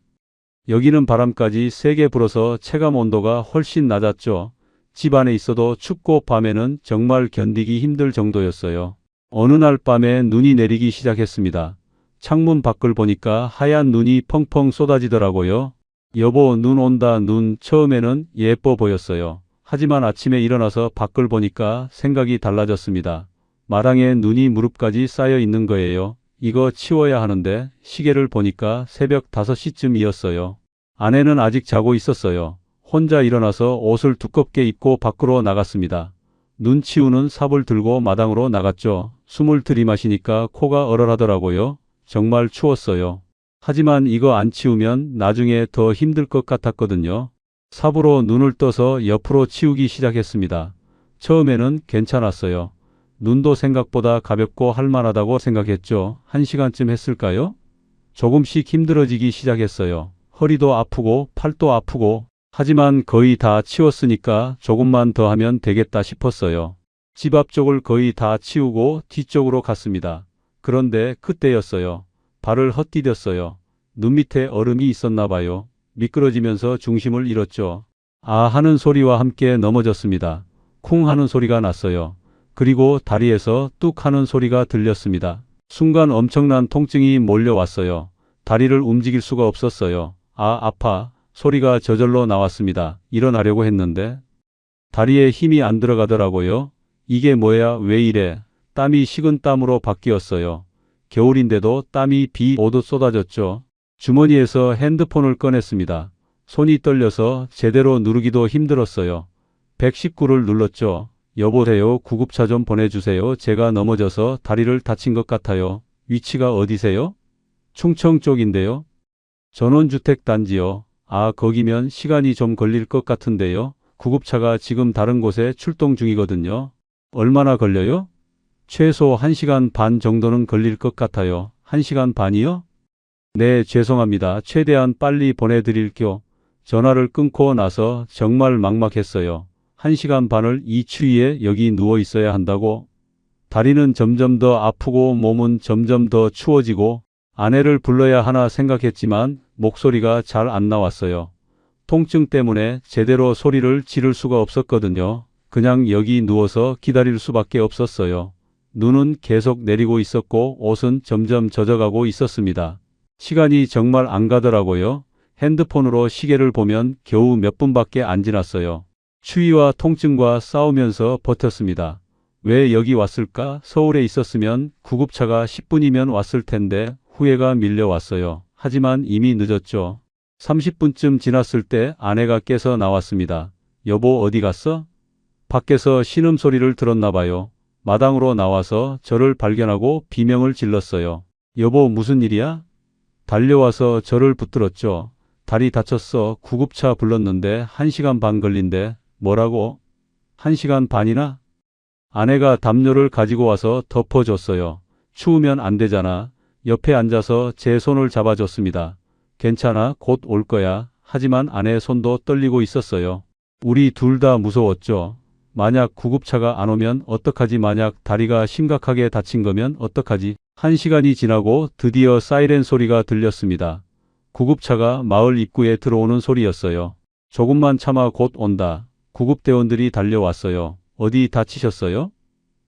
여기는 바람까지 세게 불어서 체감 온도가 훨씬 낮았죠. 집 안에 있어도 춥고 밤에는 정말 견디기 힘들 정도였어요. 어느 날 밤에 눈이 내리기 시작했습니다. 창문 밖을 보니까 하얀 눈이 펑펑 쏟아지더라고요. 여보, 눈 온다. 눈. 처음에는 예뻐 보였어요. 하지만 아침에 일어나서 밖을 보니까 생각이 달라졌습니다. 마당에 눈이 무릎까지 쌓여 있는 거예요. 이거 치워야 하는데 시계를 보니까 새벽 5시쯤이었어요. 아내는 아직 자고 있었어요. 혼자 일어나서 옷을 두껍게 입고 밖으로 나갔습니다. 눈 치우는 삽을 들고 마당으로 나갔죠. 숨을 들이마시니까 코가 얼얼하더라고요. 정말 추웠어요. 하지만 이거 안 치우면 나중에 더 힘들 것 같았거든요. 삽으로 눈을 떠서 옆으로 치우기 시작했습니다. 처음에는 괜찮았어요. 눈도 생각보다 가볍고 할만하다고 생각했죠. 1시간쯤 했을까요? 조금씩 힘들어지기 시작했어요. 허리도 아프고 팔도 아프고 하지만 거의 다 치웠으니까 조금만 더 하면 되겠다 싶었어요. 집 앞쪽을 거의 다 치우고 뒤쪽으로 갔습니다. 그런데 그때였어요. 발을 헛디뎠어요. 눈 밑에 얼음이 있었나 봐요. 미끄러지면서 중심을 잃었죠. 아 하는 소리와 함께 넘어졌습니다. 쿵 하는 소리가 났어요. 그리고 다리에서 뚝 하는 소리가 들렸습니다. 순간 엄청난 통증이 몰려왔어요. 다리를 움직일 수가 없었어요. 아, 아파. 소리가 저절로 나왔습니다. 일어나려고 했는데 다리에 힘이 안 들어가더라고요. 이게 뭐야? 왜 이래? 땀이 식은 땀으로 바뀌었어요. 겨울인데도 땀이 비 오듯 쏟아졌죠. 주머니에서 핸드폰을 꺼냈습니다. 손이 떨려서 제대로 누르기도 힘들었어요. 119를 눌렀죠. 여보세요. 구급차 좀 보내주세요. 제가 넘어져서 다리를 다친 것 같아요. 위치가 어디세요? 충청 쪽인데요. 전원주택 단지요. 아, 거기면 시간이 좀 걸릴 것 같은데요. 구급차가 지금 다른 곳에 출동 중이거든요. 얼마나 걸려요? 최소 1시간 반 정도는 걸릴 것 같아요. 1시간 반이요? 네, 죄송합니다. 최대한 빨리 보내드릴게요. 전화를 끊고 나서 정말 막막했어요. 1시간 반을 이 추위에 여기 누워 있어야 한다고? 다리는 점점 더 아프고 몸은 점점 더 추워지고 아내를 불러야 하나 생각했지만 목소리가 잘 안 나왔어요. 통증 때문에 제대로 소리를 지를 수가 없었거든요. 그냥 여기 누워서 기다릴 수밖에 없었어요. 눈은 계속 내리고 있었고 옷은 점점 젖어가고 있었습니다. 시간이 정말 안 가더라고요. 핸드폰으로 시계를 보면 겨우 몇 분밖에 안 지났어요. 추위와 통증과 싸우면서 버텼습니다. 왜 여기 왔을까? 서울에 있었으면 구급차가 10분이면 왔을 텐데 후회가 밀려왔어요. 하지만 이미 늦었죠. 30분쯤 지났을 때 아내가 깨서 나왔습니다. 여보 어디 갔어? 밖에서 신음소리를 들었나 봐요. 마당으로 나와서 저를 발견하고 비명을 질렀어요. 여보 무슨 일이야? 달려와서 저를 붙들었죠. 다리 다쳤어. 구급차 불렀는데 1시간 반 걸린대. 뭐라고? 1시간 반이나? 아내가 담요를 가지고 와서 덮어줬어요. 추우면 안 되잖아. 옆에 앉아서 제 손을 잡아줬습니다. 괜찮아, 곧 올 거야. 하지만 아내의 손도 떨리고 있었어요. 우리 둘 다 무서웠죠. 만약 구급차가 안 오면 어떡하지? 만약 다리가 심각하게 다친 거면 어떡하지? 1시간이 지나고 드디어 사이렌 소리가 들렸습니다. 구급차가 마을 입구에 들어오는 소리였어요. 조금만 참아 곧 온다. 구급대원들이 달려왔어요. 어디 다치셨어요?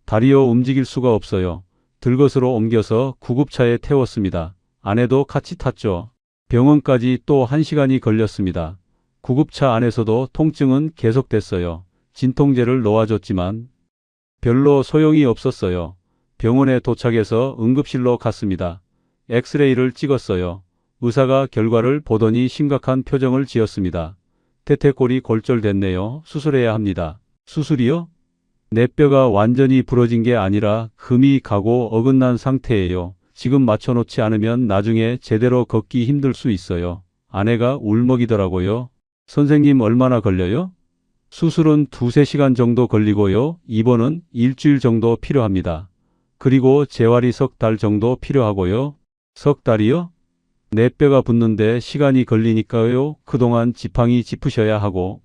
다리요 움직일 수가 없어요. 들것으로 옮겨서 구급차에 태웠습니다. 아내도 같이 탔죠. 병원까지 또 1시간이 걸렸습니다. 구급차 안에서도 통증은 계속됐어요. 진통제를 놓아줬지만 별로 소용이 없었어요. 병원에 도착해서 응급실로 갔습니다. 엑스레이를 찍었어요. 의사가 결과를 보더니 심각한 표정을 지었습니다. 태태골이 골절됐네요. 수술해야 합니다. 수술이요? 내 뼈가 완전히 부러진 게 아니라 금이 가고 어긋난 상태예요. 지금 맞춰놓지 않으면 나중에 제대로 걷기 힘들 수 있어요. 아내가 울먹이더라고요. 선생님 얼마나 걸려요? 수술은 2~3시간 정도 걸리고요. 입원은 일주일 정도 필요합니다. 그리고 재활이 3달 정도 필요하고요. 3달이요? 내 뼈가 붙는데 시간이 걸리니까요. 그동안 지팡이 짚으셔야 하고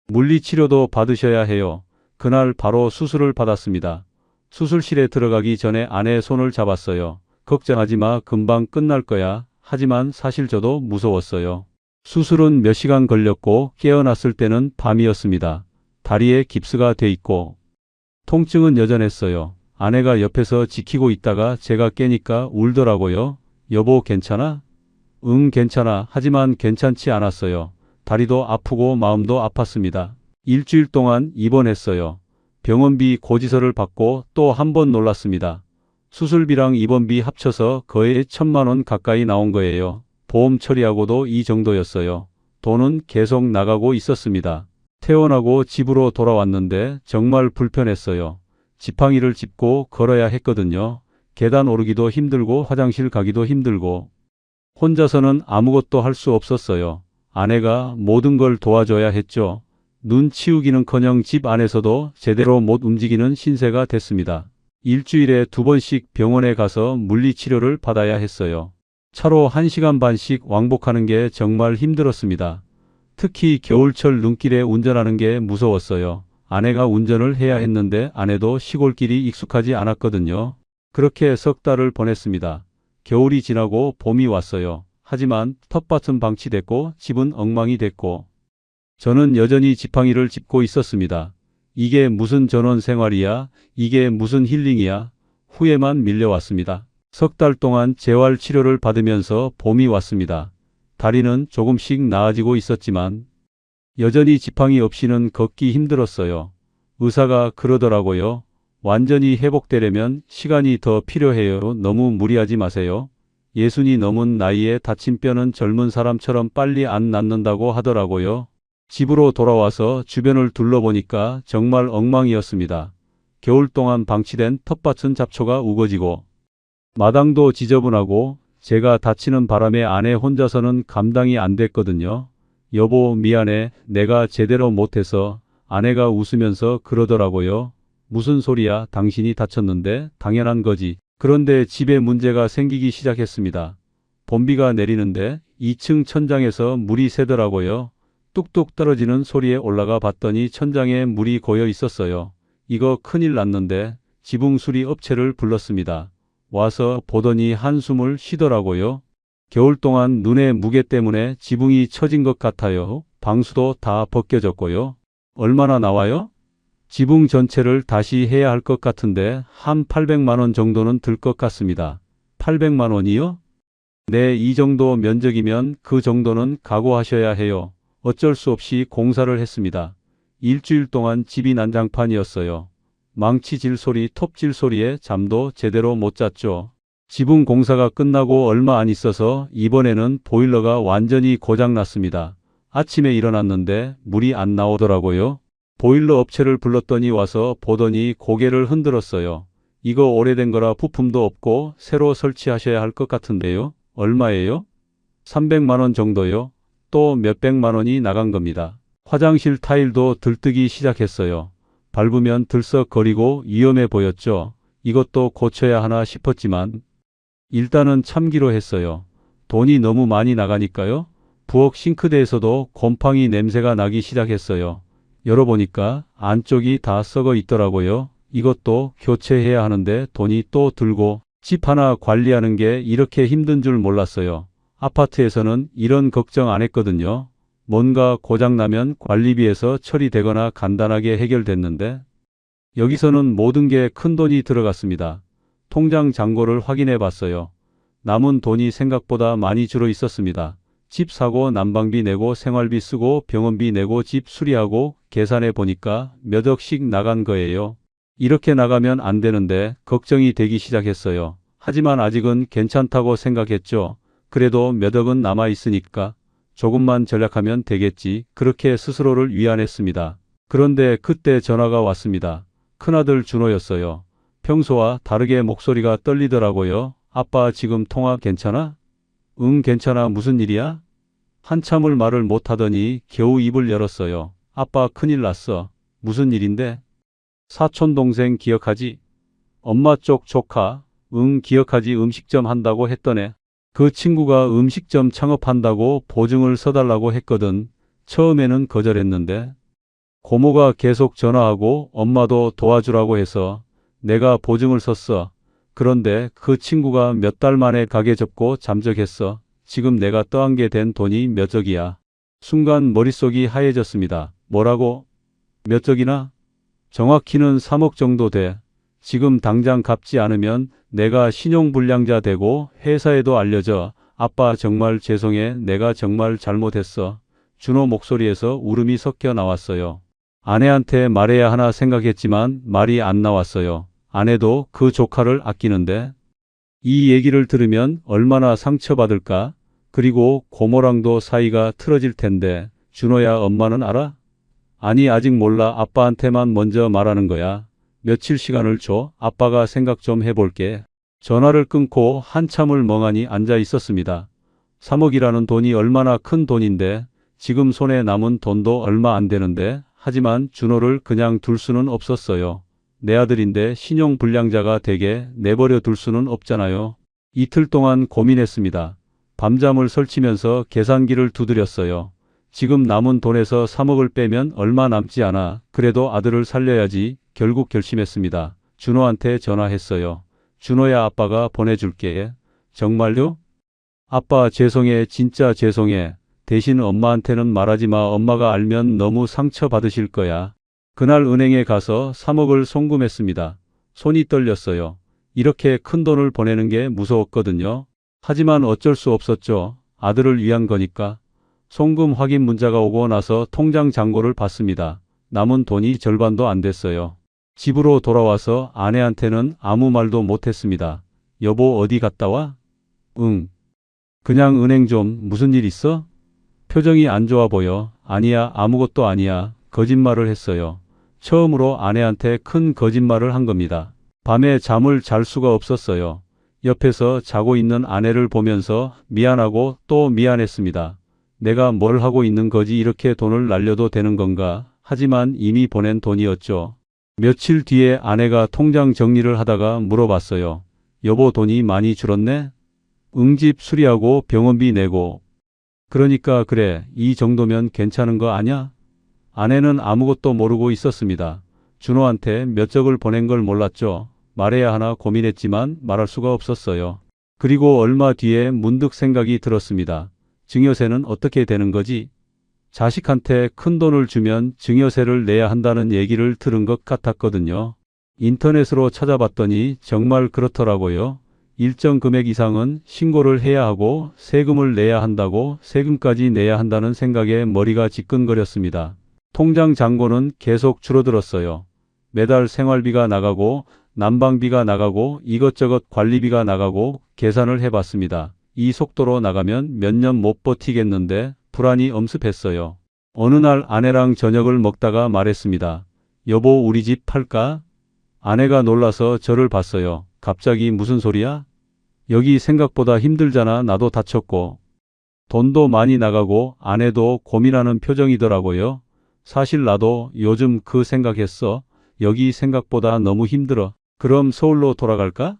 물리치료도 받으셔야 해요. 그날 바로 수술을 받았습니다. 수술실에 들어가기 전에 아내의 손을 잡았어요. 걱정하지 마. 금방 끝날 거야. 하지만 사실 저도 무서웠어요. 수술은 몇 시간 걸렸고 깨어났을 때는 밤이었습니다. 다리에 깁스가 돼 있고 통증은 여전했어요. 아내가 옆에서 지키고 있다가 제가 깨니까 울더라고요. 여보 괜찮아? 응 괜찮아. 하지만 괜찮지 않았어요. 다리도 아프고 마음도 아팠습니다. 일주일 동안 입원했어요. 병원비 고지서를 받고 또 한 번 놀랐습니다. 수술비랑 입원비 합쳐서 거의 1,000만 원 가까이 나온 거예요. 보험 처리하고도 이 정도였어요. 돈은 계속 나가고 있었습니다. 퇴원하고 집으로 돌아왔는데 정말 불편했어요. 지팡이를 짚고 걸어야 했거든요. 계단 오르기도 힘들고 화장실 가기도 힘들고 혼자서는 아무것도 할 수 없었어요. 아내가 모든 걸 도와줘야 했죠. 눈 치우기는커녕 집 안에서도 제대로 못 움직이는 신세가 됐습니다. 일주일에 2번씩 병원에 가서 물리치료를 받아야 했어요. 차로 1시간 반씩 왕복하는 게 정말 힘들었습니다. 특히 겨울철 눈길에 운전하는 게 무서웠어요. 아내가 운전을 해야 했는데 아내도 시골길이 익숙하지 않았거든요. 그렇게 3달을 보냈습니다. 겨울이 지나고 봄이 왔어요. 하지만 텃밭은 방치됐고 집은 엉망이 됐고 저는 여전히 지팡이를 짚고 있었습니다. 이게 무슨 전원 생활이야? 이게 무슨 힐링이야? 후회만 밀려왔습니다. 3달 동안 재활 치료를 받으면서 봄이 왔습니다. 다리는 조금씩 나아지고 있었지만 여전히 지팡이 없이는 걷기 힘들었어요. 의사가 그러더라고요. 완전히 회복되려면 시간이 더 필요해요. 너무 무리하지 마세요. 60이 넘은 나이에 다친 뼈는 젊은 사람처럼 빨리 안 낫는다고 하더라고요. 집으로 돌아와서 주변을 둘러보니까 정말 엉망이었습니다. 겨울 동안 방치된 텃밭은 잡초가 우거지고 마당도 지저분하고 제가 다치는 바람에 아내 혼자서는 감당이 안 됐거든요. 여보 미안해. 내가 제대로 못해서. 아내가 웃으면서 그러더라고요. 무슨 소리야. 당신이 다쳤는데 당연한 거지. 그런데 집에 문제가 생기기 시작했습니다. 봄비가 내리는데 2층 천장에서 물이 새더라고요. 뚝뚝 떨어지는 소리에 올라가 봤더니 천장에 물이 고여 있었어요. 이거 큰일 났는데 지붕 수리 업체를 불렀습니다. 와서 보더니 한숨을 쉬더라고요. 겨울 동안 눈의 무게 때문에 지붕이 처진 것 같아요. 방수도 다 벗겨졌고요. 얼마나 나와요? 지붕 전체를 다시 해야 할 것 같은데 한 800만 원 정도는 들 것 같습니다. 800만 원이요? 네, 이 정도 면적이면 그 정도는 각오하셔야 해요. 어쩔 수 없이 공사를 했습니다. 일주일 동안 집이 난장판이었어요. 망치질 소리, 톱질 소리에 잠도 제대로 못 잤죠. 지붕 공사가 끝나고 얼마 안 있어서 이번에는 보일러가 완전히 고장났습니다. 아침에 일어났는데 물이 안 나오더라고요. 보일러 업체를 불렀더니 와서 보더니 고개를 흔들었어요. 이거 오래된 거라 부품도 없고 새로 설치하셔야 할 것 같은데요. 얼마예요? 300만 원 정도요. 또 몇백만 원이 나간 겁니다. 화장실 타일도 들뜨기 시작했어요. 밟으면 들썩거리고 위험해 보였죠. 이것도 고쳐야 하나 싶었지만 일단은 참기로 했어요. 돈이 너무 많이 나가니까요. 부엌 싱크대에서도 곰팡이 냄새가 나기 시작했어요. 열어보니까 안쪽이 다 썩어 있더라고요. 이것도 교체해야 하는데 돈이 또 들고 집 하나 관리하는 게 이렇게 힘든 줄 몰랐어요. 아파트에서는 이런 걱정 안 했거든요. 뭔가 고장나면 관리비에서 처리되거나 간단하게 해결됐는데 여기서는 모든 게 큰돈이 들어갔습니다. 통장 잔고를 확인해 봤어요. 남은 돈이 생각보다 많이 줄어 있었습니다. 집 사고 난방비 내고 생활비 쓰고 병원비 내고 집 수리하고 계산해 보니까 몇 억씩 나간 거예요. 이렇게 나가면 안 되는데 걱정이 되기 시작했어요. 하지만 아직은 괜찮다고 생각했죠. 그래도 몇 억은 남아 있으니까 조금만 절약하면 되겠지. 그렇게 스스로를 위안했습니다. 그런데 그때 전화가 왔습니다. 큰아들 준호였어요. 평소와 다르게 목소리가 떨리더라고요. 아빠 지금 통화 괜찮아? 응, 괜찮아. 무슨 일이야? 한참을 말을 못하더니 겨우 입을 열었어요. 아빠 큰일 났어. 무슨 일인데? 사촌 동생 기억하지? 엄마 쪽 조카. 응, 기억하지. 음식점 한다고 했더네. 그 친구가 음식점 창업한다고 보증을 서달라고 했거든. 처음에는 거절했는데 고모가 계속 전화하고 엄마도 도와주라고 해서 내가 보증을 섰어. 그런데 그 친구가 몇 달 만에 가게 접고 잠적했어. 지금 내가 떠안게 된 돈이 몇 억이야. 순간 머릿속이 하얘졌습니다. 뭐라고? 몇 억이나? 정확히는 3억 정도 돼. 지금 당장 갚지 않으면 내가 신용불량자 되고 회사에도 알려져. 아빠 정말 죄송해. 내가 정말 잘못했어. 준호 목소리에서 울음이 섞여 나왔어요. 아내한테 말해야 하나 생각했지만 말이 안 나왔어요. 아내도 그 조카를 아끼는데 이 얘기를 들으면 얼마나 상처받을까? 그리고 고모랑도 사이가 틀어질 텐데 준호야 엄마는 알아? 아니 아직 몰라. 아빠한테만 먼저 말하는 거야. 며칠 시간을 줘. 아빠가 생각 좀 해볼게. 전화를 끊고 한참을 멍하니 앉아 있었습니다. 3억이라는 돈이 얼마나 큰 돈인데 지금 손에 남은 돈도 얼마 안 되는데 하지만 준호를 그냥 둘 수는 없었어요. 내 아들인데 신용불량자가 되게 내버려 둘 수는 없잖아요. 이틀 동안 고민했습니다. 밤잠을 설치면서 계산기를 두드렸어요. 지금 남은 돈에서 3억을 빼면 얼마 남지 않아. 그래도 아들을 살려야지. 결국 결심했습니다. 준호한테 전화했어요. 준호야 아빠가 보내줄게. 정말요? 아빠 죄송해. 진짜 죄송해. 대신 엄마한테는 말하지 마. 엄마가 알면 너무 상처받으실 거야. 그날 은행에 가서 3억을 송금했습니다. 손이 떨렸어요. 이렇게 큰 돈을 보내는 게 무서웠거든요. 하지만 어쩔 수 없었죠. 아들을 위한 거니까. 송금 확인 문자가 오고 나서 통장 잔고를 봤습니다. 남은 돈이 절반도 안 됐어요. 집으로 돌아와서 아내한테는 아무 말도 못했습니다. 여보 어디 갔다 와? 응. 그냥 은행 좀. 무슨 일 있어? 표정이 안 좋아 보여. 아니야 아무것도 아니야. 거짓말을 했어요. 처음으로 아내한테 큰 거짓말을 한 겁니다. 밤에 잠을 잘 수가 없었어요. 옆에서 자고 있는 아내를 보면서 미안하고 또 미안했습니다. 내가 뭘 하고 있는 거지? 이렇게 돈을 날려도 되는 건가? 하지만 이미 보낸 돈이었죠. 며칠 뒤에 아내가 통장 정리를 하다가 물어봤어요. 여보 돈이 많이 줄었네? 집 수리하고 병원비 내고. 그러니까 그래 이 정도면 괜찮은 거 아냐? 아내는 아무것도 모르고 있었습니다. 준호한테 몇 억을 보낸 걸 몰랐죠. 말해야 하나 고민했지만 말할 수가 없었어요. 그리고 얼마 뒤에 문득 생각이 들었습니다. 증여세는 어떻게 되는 거지? 자식한테 큰돈을 주면 증여세를 내야 한다는 얘기를 들은 것 같았거든요. 인터넷으로 찾아봤더니 정말 그렇더라고요. 일정 금액 이상은 신고를 해야 하고 세금을 내야 한다고 세금까지 내야 한다는 생각에 머리가 지끈거렸습니다. 통장 잔고는 계속 줄어들었어요. 매달 생활비가 나가고 난방비가 나가고 이것저것 관리비가 나가고 계산을 해봤습니다. 이 속도로 나가면 몇 년 못 버티겠는데 불안이 엄습했어요. 어느 날 아내랑 저녁을 먹다가 말했습니다. 여보, 우리 집 팔까? 아내가 놀라서 저를 봤어요. 갑자기 무슨 소리야? 여기 생각보다 힘들잖아. 나도 다쳤고. 돈도 많이 나가고. 아내도 고민하는 표정이더라고요. 사실 나도 요즘 그 생각했어. 여기 생각보다 너무 힘들어. 그럼 서울로 돌아갈까?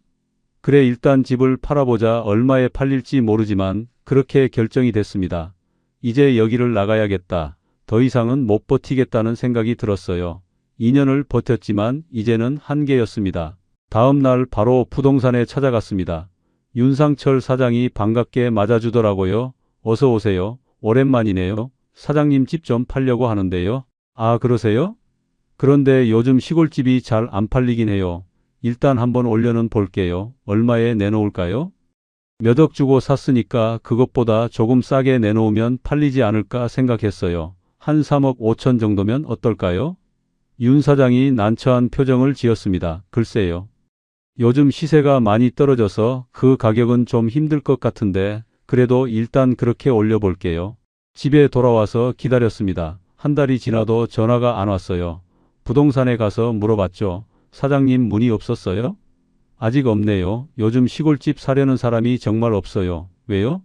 그래, 일단 집을 팔아보자. 얼마에 팔릴지 모르지만 그렇게 결정이 됐습니다. 이제 여기를 나가야겠다. 더 이상은 못 버티겠다는 생각이 들었어요. 2년을 버텼지만 이제는 한계였습니다. 다음 날 바로 부동산에 찾아갔습니다. 윤상철 사장이 반갑게 맞아주더라고요. 어서 오세요. 오랜만이네요. 사장님 집 좀 팔려고 하는데요. 아, 그러세요? 그런데 요즘 시골집이 잘 안 팔리긴 해요. 일단 한번 올려는 볼게요. 얼마에 내놓을까요? 몇 억 주고 샀으니까 그것보다 조금 싸게 내놓으면 팔리지 않을까 생각했어요. 한 3억 5천 정도면 어떨까요? 윤 사장이 난처한 표정을 지었습니다. 글쎄요. 요즘 시세가 많이 떨어져서 그 가격은 좀 힘들 것 같은데 그래도 일단 그렇게 올려볼게요. 집에 돌아와서 기다렸습니다. 한 달이 지나도 전화가 안 왔어요. 부동산에 가서 물어봤죠. 사장님 문의 없었어요? 아직 없네요. 요즘 시골집 사려는 사람이 정말 없어요. 왜요?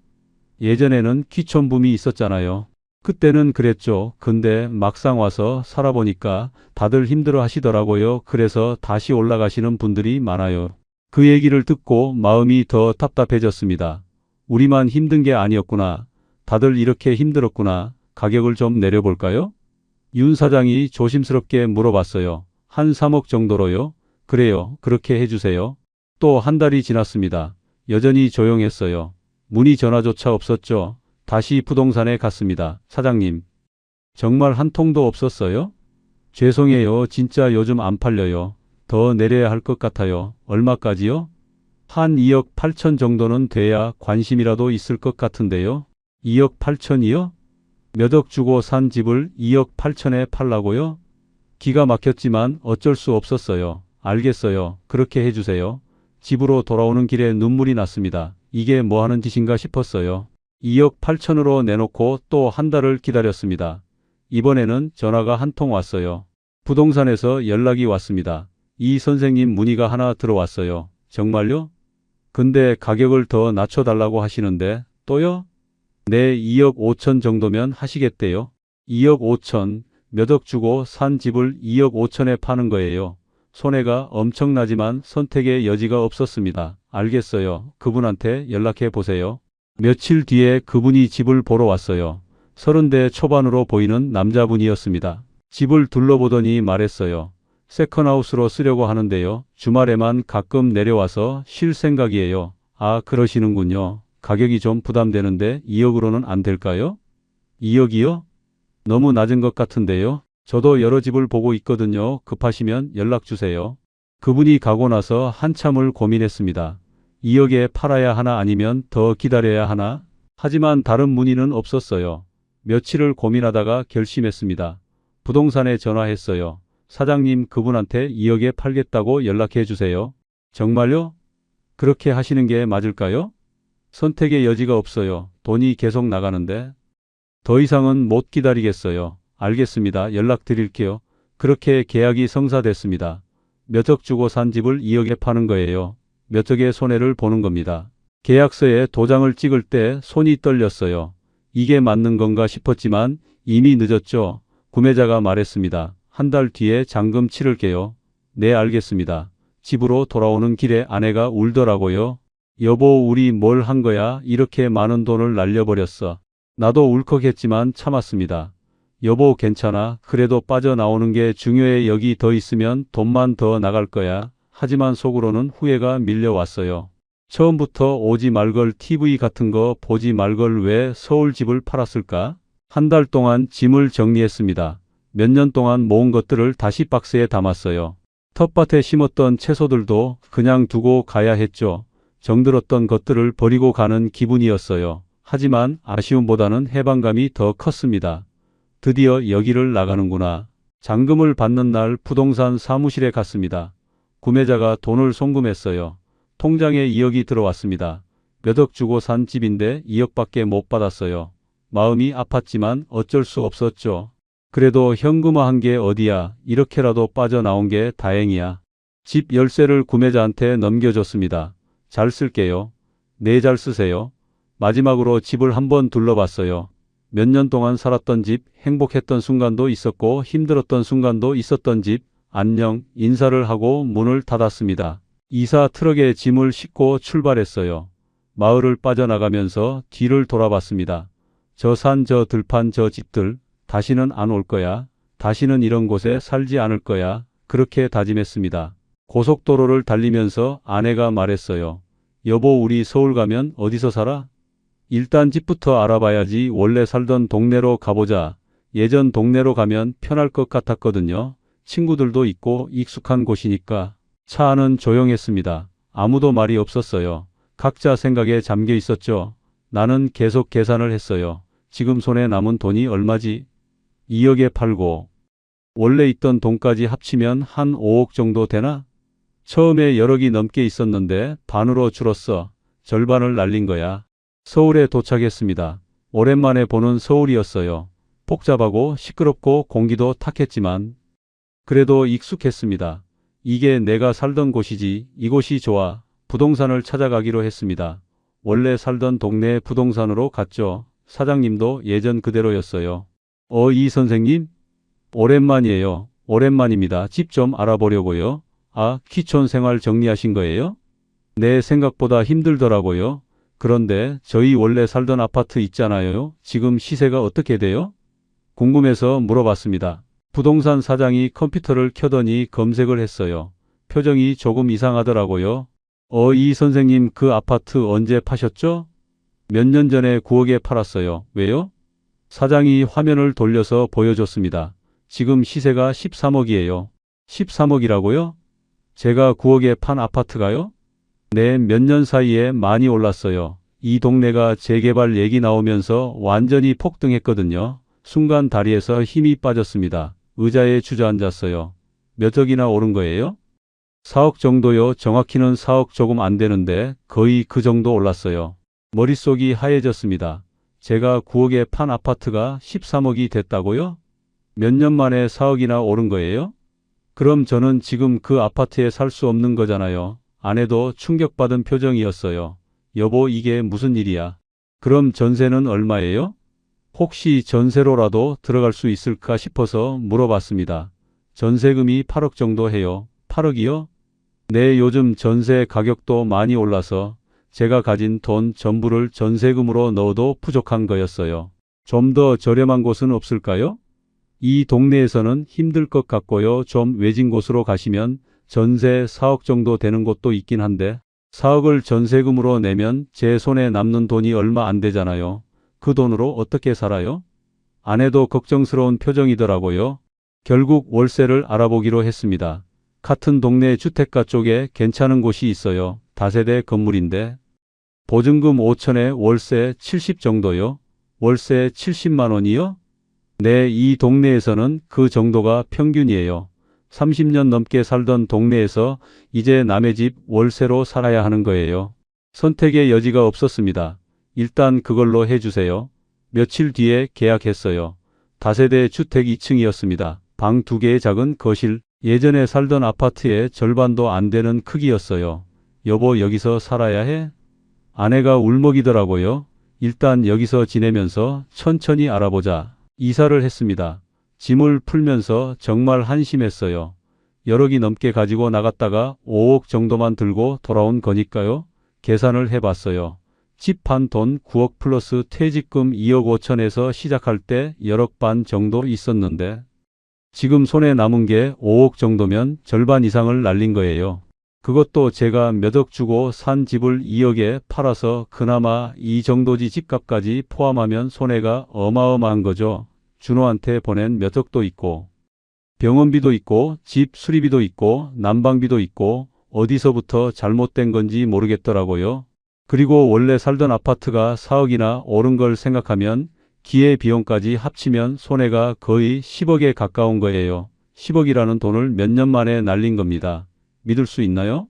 예전에는 퀴촌붐이 있었잖아요. 그때는 그랬죠. 근데 막상 와서 살아보니까 다들 힘들어 하시더라고요. 그래서 다시 올라가시는 분들이 많아요. 그 얘기를 듣고 마음이 더 답답해졌습니다. 우리만 힘든 게 아니었구나. 다들 이렇게 힘들었구나. 가격을 좀 내려볼까요? 윤 사장이 조심스럽게 물어봤어요. 한 3억 정도로요? 그래요. 그렇게 해주세요. 또 한 달이 지났습니다. 여전히 조용했어요. 문의 전화조차 없었죠. 다시 부동산에 갔습니다. 사장님, 정말 한 통도 없었어요? 죄송해요. 진짜 요즘 안 팔려요. 더 내려야 할 것 같아요. 얼마까지요? 한 2억 8천 정도는 돼야 관심이라도 있을 것 같은데요. 2억 8천이요? 몇 억 주고 산 집을 2억 8천에 팔라고요? 기가 막혔지만 어쩔 수 없었어요. 알겠어요. 그렇게 해주세요. 집으로 돌아오는 길에 눈물이 났습니다. 이게 뭐 하는 짓인가 싶었어요. 2억 8천으로 내놓고 또 한 달을 기다렸습니다. 이번에는 전화가 한 통 왔어요. 부동산에서 연락이 왔습니다. 이 선생님 문의가 하나 들어왔어요. 정말요? 근데 가격을 더 낮춰달라고 하시는데 또요? 네, 2억 5천 정도면 하시겠대요. 2억 5천, 몇 억 주고 산 집을 2억 5천에 파는 거예요. 손해가 엄청나지만 선택의 여지가 없었습니다. 알겠어요. 그분한테 연락해 보세요. 며칠 뒤에 그분이 집을 보러 왔어요. 30대 초반으로 보이는 남자분이었습니다. 집을 둘러보더니 말했어요. 세컨하우스로 쓰려고 하는데요. 주말에만 가끔 내려와서 쉴 생각이에요. 아, 그러시는군요. 가격이 좀 부담되는데 2억으로는 안 될까요? 2억이요? 너무 낮은 것 같은데요. 저도 여러 집을 보고 있거든요. 급하시면 연락 주세요. 그분이 가고 나서 한참을 고민했습니다. 2억에 팔아야 하나 아니면 더 기다려야 하나? 하지만 다른 문의는 없었어요. 며칠을 고민하다가 결심했습니다. 부동산에 전화했어요. 사장님, 그분한테 2억에 팔겠다고 연락해 주세요. 정말요? 그렇게 하시는 게 맞을까요? 선택의 여지가 없어요. 돈이 계속 나가는데. 더 이상은 못 기다리겠어요. 알겠습니다. 연락드릴게요. 그렇게 계약이 성사됐습니다. 몇 억 주고 산 집을 2억에 파는 거예요. 몇 억의 손해를 보는 겁니다. 계약서에 도장을 찍을 때 손이 떨렸어요. 이게 맞는 건가 싶었지만 이미 늦었죠. 구매자가 말했습니다. 한 달 뒤에 잔금 치를게요. 네, 알겠습니다. 집으로 돌아오는 길에 아내가 울더라고요. 여보, 우리 뭘 한 거야? 이렇게 많은 돈을 날려버렸어. 나도 울컥했지만 참았습니다. 여보, 괜찮아. 그래도 빠져나오는 게 중요해. 여기 더 있으면 돈만 더 나갈 거야. 하지만 속으로는 후회가 밀려왔어요. 처음부터 오지 말걸, TV 같은 거 보지 말걸, 왜 서울 집을 팔았을까? 한 달 동안 짐을 정리했습니다. 몇 년 동안 모은 것들을 다시 박스에 담았어요. 텃밭에 심었던 채소들도 그냥 두고 가야 했죠. 정들었던 것들을 버리고 가는 기분이었어요. 하지만 아쉬움보다는 해방감이 더 컸습니다. 드디어 여기를 나가는구나. 잔금을 받는 날 부동산 사무실에 갔습니다. 구매자가 돈을 송금했어요. 통장에 2억이 들어왔습니다. 몇 억 주고 산 집인데 2억밖에 못 받았어요. 마음이 아팠지만 어쩔 수 없었죠. 그래도 현금화한 게 어디야. 이렇게라도 빠져나온 게 다행이야. 집 열쇠를 구매자한테 넘겨줬습니다. 잘 쓸게요. 네, 잘 쓰세요. 마지막으로 집을 한번 둘러봤어요. 몇 년 동안 살았던 집, 행복했던 순간도 있었고 힘들었던 순간도 있었던 집, 안녕, 인사를 하고 문을 닫았습니다. 이사 트럭에 짐을 싣고 출발했어요. 마을을 빠져나가면서 뒤를 돌아봤습니다. 저 산, 저 들판, 저 집들, 다시는 안 올 거야. 다시는 이런 곳에 살지 않을 거야. 그렇게 다짐했습니다. 고속도로를 달리면서 아내가 말했어요. 여보, 우리 서울 가면 어디서 살아? 일단 집부터 알아봐야지. 원래 살던 동네로 가보자. 예전 동네로 가면 편할 것 같았거든요. 친구들도 있고 익숙한 곳이니까. 차 안은 조용했습니다. 아무도 말이 없었어요. 각자 생각에 잠겨 있었죠. 나는 계속 계산을 했어요. 지금 손에 남은 돈이 얼마지? 2억에 팔고 원래 있던 돈까지 합치면 한 5억 정도 되나? 처음에 여억이 넘게 있었는데 반으로 줄었어. 절반을 날린 거야. 서울에 도착했습니다. 오랜만에 보는 서울이었어요. 복잡하고 시끄럽고 공기도 탁했지만 그래도 익숙했습니다. 이게 내가 살던 곳이지. 이곳이 좋아. 부동산을 찾아가기로 했습니다. 원래 살던 동네 부동산으로 갔죠. 사장님도 예전 그대로였어요. 이 선생님? 오랜만이에요. 오랜만입니다. 집 좀 알아보려고요. 아, 키촌 생활 정리하신 거예요? 네, 생각보다 힘들더라고요. 그런데 저희 원래 살던 아파트 있잖아요. 지금 시세가 어떻게 돼요? 궁금해서 물어봤습니다. 부동산 사장이 컴퓨터를 켜더니 검색을 했어요. 표정이 조금 이상하더라고요. 이 선생님, 그 아파트 언제 파셨죠? 몇 년 전에 9억에 팔았어요. 왜요? 사장이 화면을 돌려서 보여줬습니다. 지금 시세가 13억이에요. 13억이라고요? 제가 9억에 판 아파트가요? 네, 몇 년 사이에 많이 올랐어요. 이 동네가 재개발 얘기 나오면서 완전히 폭등했거든요. 순간 다리에서 힘이 빠졌습니다. 의자에 주저앉았어요. 몇 억이나 오른 거예요? 4억 정도요. 정확히는 4억 조금 안 되는데 거의 그 정도 올랐어요. 머릿속이 하얘졌습니다. 제가 9억에 판 아파트가 13억이 됐다고요? 몇 년 만에 4억이나 오른 거예요? 그럼 저는 지금 그 아파트에 살 수 없는 거잖아요. 아내도 충격받은 표정이었어요. 여보, 이게 무슨 일이야? 그럼 전세는 얼마예요? 혹시 전세로라도 들어갈 수 있을까 싶어서 물어봤습니다. 전세금이 8억 정도 해요. 8억이요? 네, 요즘 전세 가격도 많이 올라서 제가 가진 돈 전부를 전세금으로 넣어도 부족한 거였어요. 좀 더 저렴한 곳은 없을까요? 이 동네에서는 힘들 것 같고요. 좀 외진 곳으로 가시면 전세 4억 정도 되는 곳도 있긴 한데 4억을 전세금으로 내면 제 손에 남는 돈이 얼마 안 되잖아요. 그 돈으로 어떻게 살아요? 아내도 걱정스러운 표정이더라고요. 결국 월세를 알아보기로 했습니다. 같은 동네 주택가 쪽에 괜찮은 곳이 있어요. 다세대 건물인데 보증금 5천에 월세 70 정도요. 월세 70만 원이요? 네, 이 동네에서는 그 정도가 평균이에요. 30년 넘게 살던 동네에서 이제 남의 집 월세로 살아야 하는 거예요. 선택의 여지가 없었습니다. 일단 그걸로 해주세요. 며칠 뒤에 계약했어요. 다세대 주택 2층이었습니다. 방 2개의 작은 거실, 예전에 살던 아파트의 절반도 안 되는 크기였어요. 여보, 여기서 살아야 해? 아내가 울먹이더라고요. 일단 여기서 지내면서 천천히 알아보자. 이사를 했습니다. 짐을 풀면서 정말 한심했어요. 여억이 넘게 가지고 나갔다가 5억 정도만 들고 돌아온 거니까요. 계산을 해봤어요. 집 판 돈 9억 플러스 퇴직금 2억 5천에서 시작할 때 1억 반 정도 있었는데 지금 손에 남은 게 5억 정도면 절반 이상을 날린 거예요. 그것도 제가 몇 억 주고 산 집을 2억에 팔아서 그나마 이 정도지 집값까지 포함하면 손해가 어마어마한 거죠. 준호한테 보낸 몇 억도 있고 병원비도 있고 집 수리비도 있고 난방비도 있고 어디서부터 잘못된 건지 모르겠더라고요. 그리고 원래 살던 아파트가 4억이나 오른 걸 생각하면 기회비용까지 합치면 손해가 거의 10억에 가까운 거예요. 10억이라는 돈을 몇 년 만에 날린 겁니다. 믿을 수 있나요?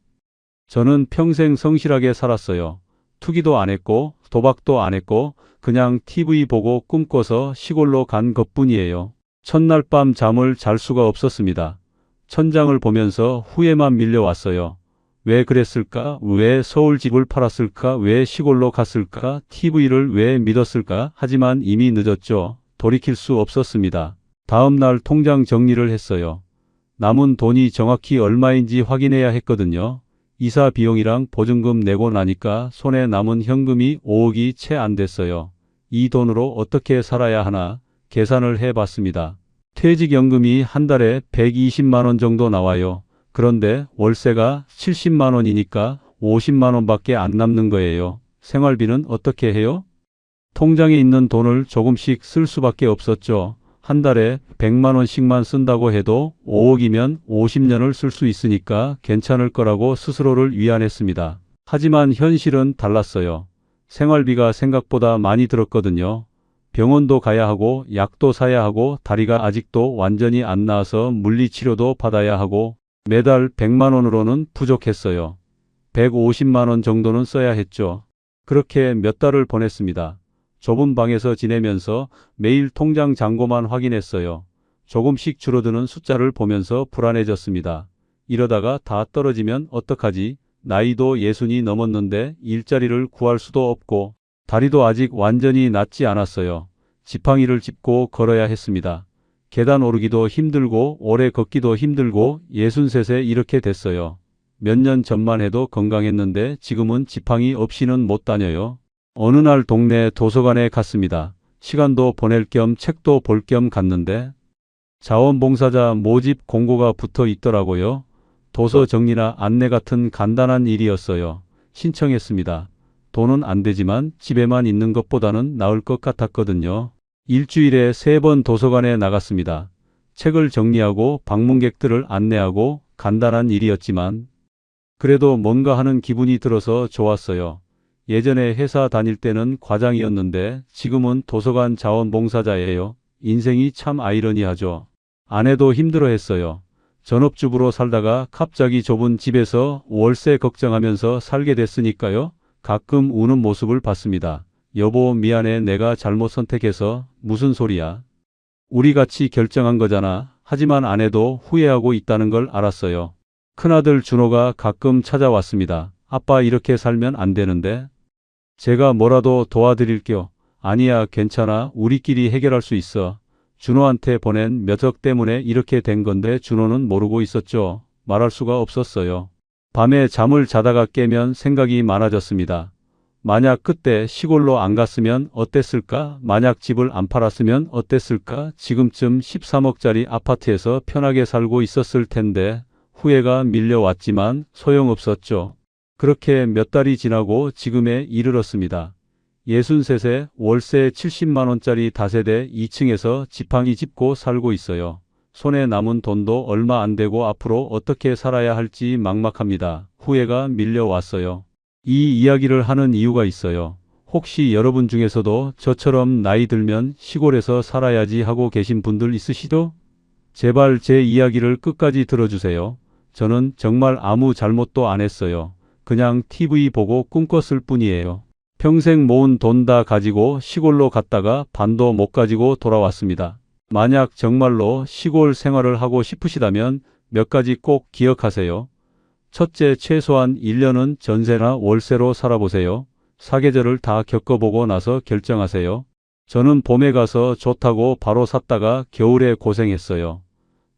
저는 평생 성실하게 살았어요. 투기도 안 했고 도박도 안 했고 그냥 TV 보고 꿈꿔서 시골로 간 것뿐이에요. 첫날 밤 잠을 잘 수가 없었습니다. 천장을 보면서 후회만 밀려왔어요. 왜 그랬을까? 왜 서울 집을 팔았을까? 왜 시골로 갔을까? TV를 왜 믿었을까? 하지만 이미 늦었죠. 돌이킬 수 없었습니다. 다음 날 통장 정리를 했어요. 남은 돈이 정확히 얼마인지 확인해야 했거든요. 이사 비용이랑 보증금 내고 나니까 손에 남은 현금이 5억이 채 안 됐어요. 이 돈으로 어떻게 살아야 하나 계산을 해봤습니다. 퇴직연금이 한 달에 120만 원 정도 나와요. 그런데 월세가 70만 원이니까 50만 원밖에 안 남는 거예요. 생활비는 어떻게 해요? 통장에 있는 돈을 조금씩 쓸 수밖에 없었죠. 한 달에 100만 원씩만 쓴다고 해도 5억이면 50년을 쓸 수 있으니까 괜찮을 거라고 스스로를 위안했습니다. 하지만 현실은 달랐어요. 생활비가 생각보다 많이 들었거든요. 병원도 가야 하고 약도 사야 하고 다리가 아직도 완전히 안 나아서 물리치료도 받아야 하고 매달 100만 원으로는 부족했어요. 150만 원 정도는 써야 했죠. 그렇게 몇 달을 보냈습니다. 좁은 방에서 지내면서 매일 통장 잔고만 확인했어요. 조금씩 줄어드는 숫자를 보면서 불안해졌습니다. 이러다가 다 떨어지면 어떡하지? 나이도 60이 넘었는데 일자리를 구할 수도 없고 다리도 아직 완전히 낫지 않았어요. 지팡이를 짚고 걸어야 했습니다. 계단 오르기도 힘들고 오래 걷기도 힘들고 63세 이렇게 됐어요. 몇 년 전만 해도 건강했는데 지금은 지팡이 없이는 못 다녀요. 어느 날 동네 도서관에 갔습니다. 시간도 보낼 겸 책도 볼 겸 갔는데 자원봉사자 모집 공고가 붙어 있더라고요. 도서 정리나 안내 같은 간단한 일이었어요. 신청했습니다. 돈은 안 되지만 집에만 있는 것보다는 나을 것 같았거든요. 일주일에 3번 도서관에 나갔습니다. 책을 정리하고 방문객들을 안내하고 간단한 일이었지만 그래도 뭔가 하는 기분이 들어서 좋았어요. 예전에 회사 다닐 때는 과장이었는데 지금은 도서관 자원봉사자예요. 인생이 참 아이러니하죠. 아내도 힘들어했어요. 전업주부로 살다가 갑자기 좁은 집에서 월세 걱정하면서 살게 됐으니까요. 가끔 우는 모습을 봤습니다. 여보 미안해 내가 잘못 선택해서. 무슨 소리야. 우리 같이 결정한 거잖아. 하지만 아내도 후회하고 있다는 걸 알았어요. 큰아들 준호가 가끔 찾아왔습니다. 아빠 이렇게 살면 안 되는데. 제가 뭐라도 도와드릴게요. 아니야 괜찮아. 우리끼리 해결할 수 있어. 준호한테 보낸 몇 억 때문에 이렇게 된 건데 준호는 모르고 있었죠. 말할 수가 없었어요. 밤에 잠을 자다가 깨면 생각이 많아졌습니다. 만약 그때 시골로 안 갔으면 어땠을까? 만약 집을 안 팔았으면 어땠을까? 지금쯤 13억짜리 아파트에서 편하게 살고 있었을 텐데 후회가 밀려왔지만 소용없었죠. 그렇게 몇 달이 지나고 지금에 이르렀습니다. 63세 월세 70만 원짜리 다세대 2층에서 지팡이 짚고 살고 있어요. 손에 남은 돈도 얼마 안 되고 앞으로 어떻게 살아야 할지 막막합니다. 후회가 밀려왔어요. 이 이야기를 하는 이유가 있어요. 혹시 여러분 중에서도 저처럼 나이 들면 시골에서 살아야지 하고 계신 분들 있으시죠? 제발 제 이야기를 끝까지 들어주세요. 저는 정말 아무 잘못도 안 했어요. 그냥 TV 보고 꿈꿨을 뿐이에요. 평생 모은 돈 다 가지고 시골로 갔다가 반도 못 가지고 돌아왔습니다. 만약 정말로 시골 생활을 하고 싶으시다면 몇 가지 꼭 기억하세요. 첫째, 최소한 1년은 전세나 월세로 살아보세요. 사계절을 다 겪어보고 나서 결정하세요. 저는 봄에 가서 좋다고 바로 샀다가 겨울에 고생했어요.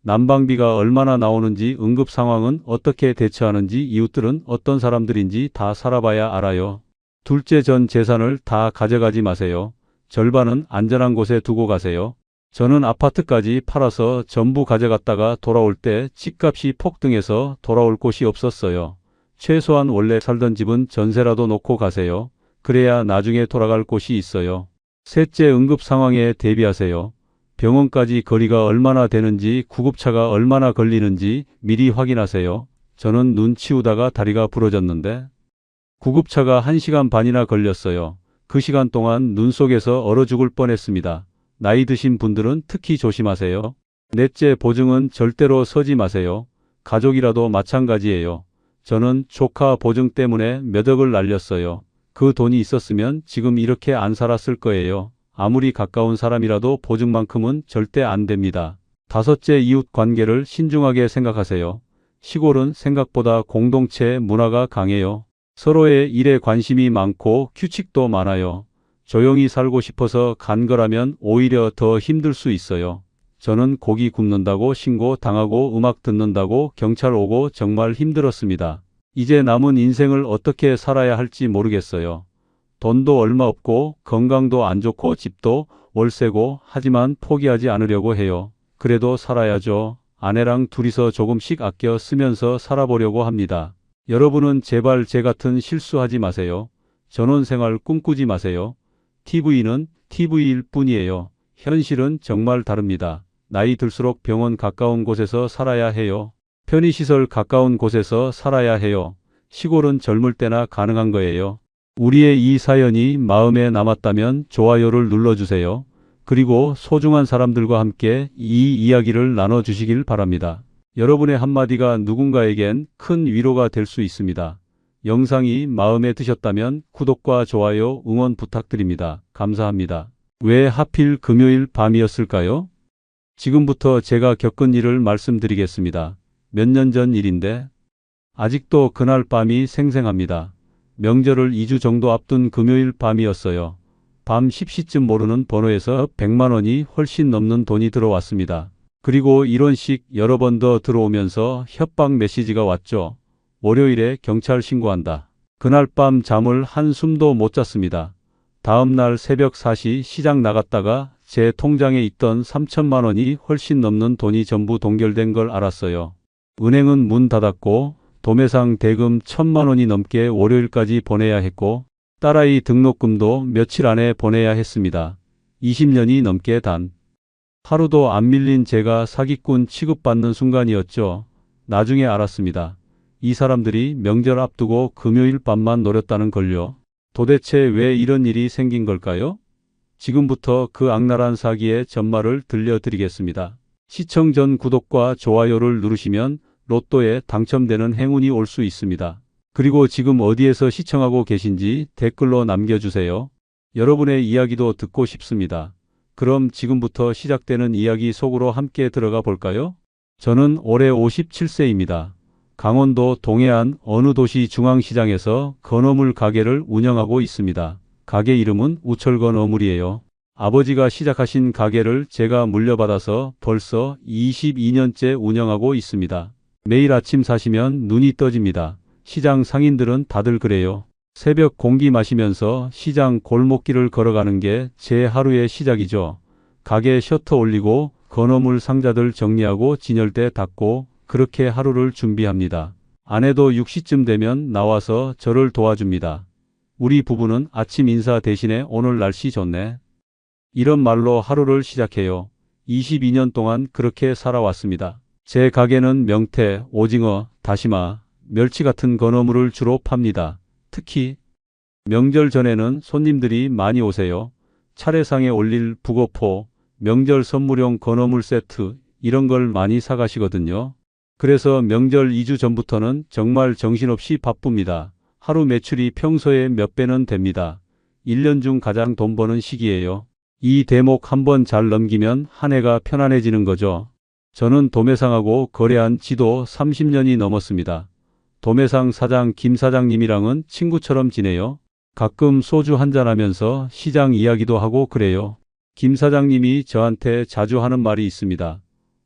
난방비가 얼마나 나오는지, 응급 상황은 어떻게 대처하는지, 이웃들은 어떤 사람들인지 다 살아봐야 알아요. 둘째, 전 재산을 다 가져가지 마세요. 절반은 안전한 곳에 두고 가세요. 저는 아파트까지 팔아서 전부 가져갔다가 돌아올 때 집값이 폭등해서 돌아올 곳이 없었어요. 최소한 원래 살던 집은 전세라도 놓고 가세요. 그래야 나중에 돌아갈 곳이 있어요. 셋째, 응급 상황에 대비하세요. 병원까지 거리가 얼마나 되는지, 구급차가 얼마나 걸리는지 미리 확인하세요. 저는 눈 치우다가 다리가 부러졌는데 구급차가 1시간 반이나 걸렸어요. 그 시간 동안 눈 속에서 얼어 죽을 뻔했습니다. 나이 드신 분들은 특히 조심하세요. 넷째, 보증은 절대로 서지 마세요. 가족이라도 마찬가지예요. 저는 조카 보증 때문에 몇 억을 날렸어요. 그 돈이 있었으면 지금 이렇게 안 살았을 거예요. 아무리 가까운 사람이라도 보증만큼은 절대 안 됩니다. 다섯째, 이웃 관계를 신중하게 생각하세요. 시골은 생각보다 공동체 문화가 강해요. 서로의 일에 관심이 많고 규칙도 많아요. 조용히 살고 싶어서 간 거라면 오히려 더 힘들 수 있어요. 저는 고기 굽는다고 신고 당하고 음악 듣는다고 경찰 오고 정말 힘들었습니다. 이제 남은 인생을 어떻게 살아야 할지 모르겠어요. 돈도 얼마 없고 건강도 안 좋고 집도 월세고 하지만 포기하지 않으려고 해요. 그래도 살아야죠. 아내랑 둘이서 조금씩 아껴 쓰면서 살아보려고 합니다. 여러분은 제발 제 같은 실수하지 마세요. 전원생활 꿈꾸지 마세요. TV는 TV일 뿐이에요. 현실은 정말 다릅니다. 나이 들수록 병원 가까운 곳에서 살아야 해요. 편의시설 가까운 곳에서 살아야 해요. 시골은 젊을 때나 가능한 거예요. 우리의 이 사연이 마음에 남았다면 좋아요를 눌러주세요. 그리고 소중한 사람들과 함께 이 이야기를 나눠주시길 바랍니다. 여러분의 한마디가 누군가에겐 큰 위로가 될 수 있습니다. 영상이 마음에 드셨다면 구독과 좋아요 응원 부탁드립니다. 감사합니다. 왜 하필 금요일 밤이었을까요? 지금부터 제가 겪은 일을 말씀드리겠습니다. 몇 년 전 일인데 아직도 그날 밤이 생생합니다. 명절을 2주 정도 앞둔 금요일 밤이었어요. 밤 10시쯤 모르는 번호에서 100만 원이 훨씬 넘는 돈이 들어왔습니다. 그리고 이런 식 여러 번 더 들어오면서 협박 메시지가 왔죠. 월요일에 경찰 신고한다. 그날 밤 잠을 한숨도 못 잤습니다. 다음 날 새벽 4시 시장 나갔다가 제 통장에 있던 3천만 원이 훨씬 넘는 돈이 전부 동결된 걸 알았어요. 은행은 문 닫았고 도매상 대금 1,000만 원이 넘게 월요일까지 보내야 했고 딸아이 등록금도 며칠 안에 보내야 했습니다. 20년이 넘게 단 하루도 안 밀린 제가 사기꾼 취급받는 순간이었죠. 나중에 알았습니다. 이 사람들이 명절 앞두고 금요일 밤만 노렸다는 걸요. 도대체 왜 이런 일이 생긴 걸까요? 지금부터 그 악랄한 사기의 전말을 들려드리겠습니다. 시청 전 구독과 좋아요를 누르시면 로또에 당첨되는 행운이 올 수 있습니다. 그리고 지금 어디에서 시청하고 계신지 댓글로 남겨주세요. 여러분의 이야기도 듣고 싶습니다. 그럼 지금부터 시작되는 이야기 속으로 함께 들어가 볼까요? 저는 올해 57세입니다. 강원도 동해안 어느 도시 중앙시장에서 건어물 가게를 운영하고 있습니다. 가게 이름은 우철건어물이에요. 아버지가 시작하신 가게를 제가 물려받아서 벌써 22년째 운영하고 있습니다. 매일 아침 사시면 눈이 떠집니다. 시장 상인들은 다들 그래요. 새벽 공기 마시면서 시장 골목길을 걸어가는 게 제 하루의 시작이죠. 가게 셔터 올리고 건어물 상자들 정리하고 진열대 닫고 그렇게 하루를 준비합니다. 아내도 6시쯤 되면 나와서 저를 도와줍니다. 우리 부부는 아침 인사 대신에 오늘 날씨 좋네. 이런 말로 하루를 시작해요. 22년 동안 그렇게 살아왔습니다. 제 가게는 명태, 오징어, 다시마, 멸치 같은 건어물을 주로 팝니다. 특히 명절 전에는 손님들이 많이 오세요. 차례상에 올릴 북어포, 명절 선물용 건어물 세트 이런 걸 많이 사가시거든요. 그래서 명절 2주 전부터는 정말 정신없이 바쁩니다. 하루 매출이 평소에 몇 배는 됩니다. 1년 중 가장 돈 버는 시기예요. 이 대목 한번 잘 넘기면 한 해가 편안해지는 거죠. 저는 도매상하고 거래한 지도 30년이 넘었습니다. 도매상 사장 김 사장님이랑은 친구처럼 지내요. 가끔 소주 한잔하면서 시장 이야기도 하고 그래요. 김 사장님이 저한테 자주 하는 말이 있습니다.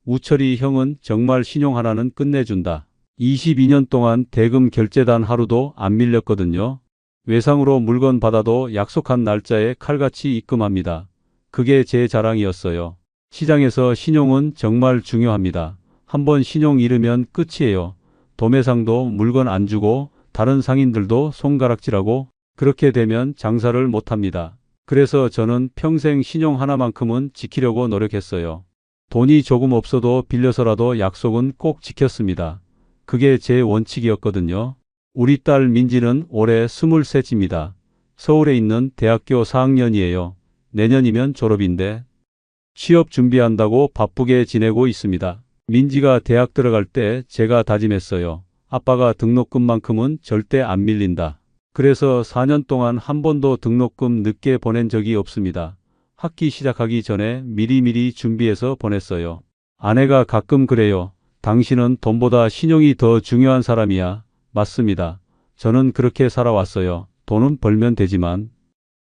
우철이 형은 정말 신용 하나는 끝내준다. 22년 동안 대금 결제 단 하루도 안 밀렸거든요. 외상으로 물건 받아도 약속한 날짜에 칼같이 입금합니다. 그게 제 자랑이었어요. 시장에서 신용은 정말 중요합니다. 한번 신용 잃으면 끝이에요. 도매상도 물건 안 주고 다른 상인들도 손가락질하고 그렇게 되면 장사를 못합니다. 그래서 저는 평생 신용 하나만큼은 지키려고 노력했어요. 돈이 조금 없어도 빌려서라도 약속은 꼭 지켰습니다. 그게 제 원칙이었거든요. 우리 딸 민지는 올해 23입니다. 서울에 있는 대학교 4학년이에요. 내년이면 졸업인데 취업 준비한다고 바쁘게 지내고 있습니다. 민지가 대학 들어갈 때 제가 다짐했어요. 아빠가 등록금만큼은 절대 안 밀린다. 그래서 4년 동안 한 번도 등록금 늦게 보낸 적이 없습니다. 학기 시작하기 전에 미리미리 준비해서 보냈어요. 아내가 가끔 그래요. 당신은 돈보다 신용이 더 중요한 사람이야. 맞습니다. 저는 그렇게 살아왔어요. 돈은 벌면 되지만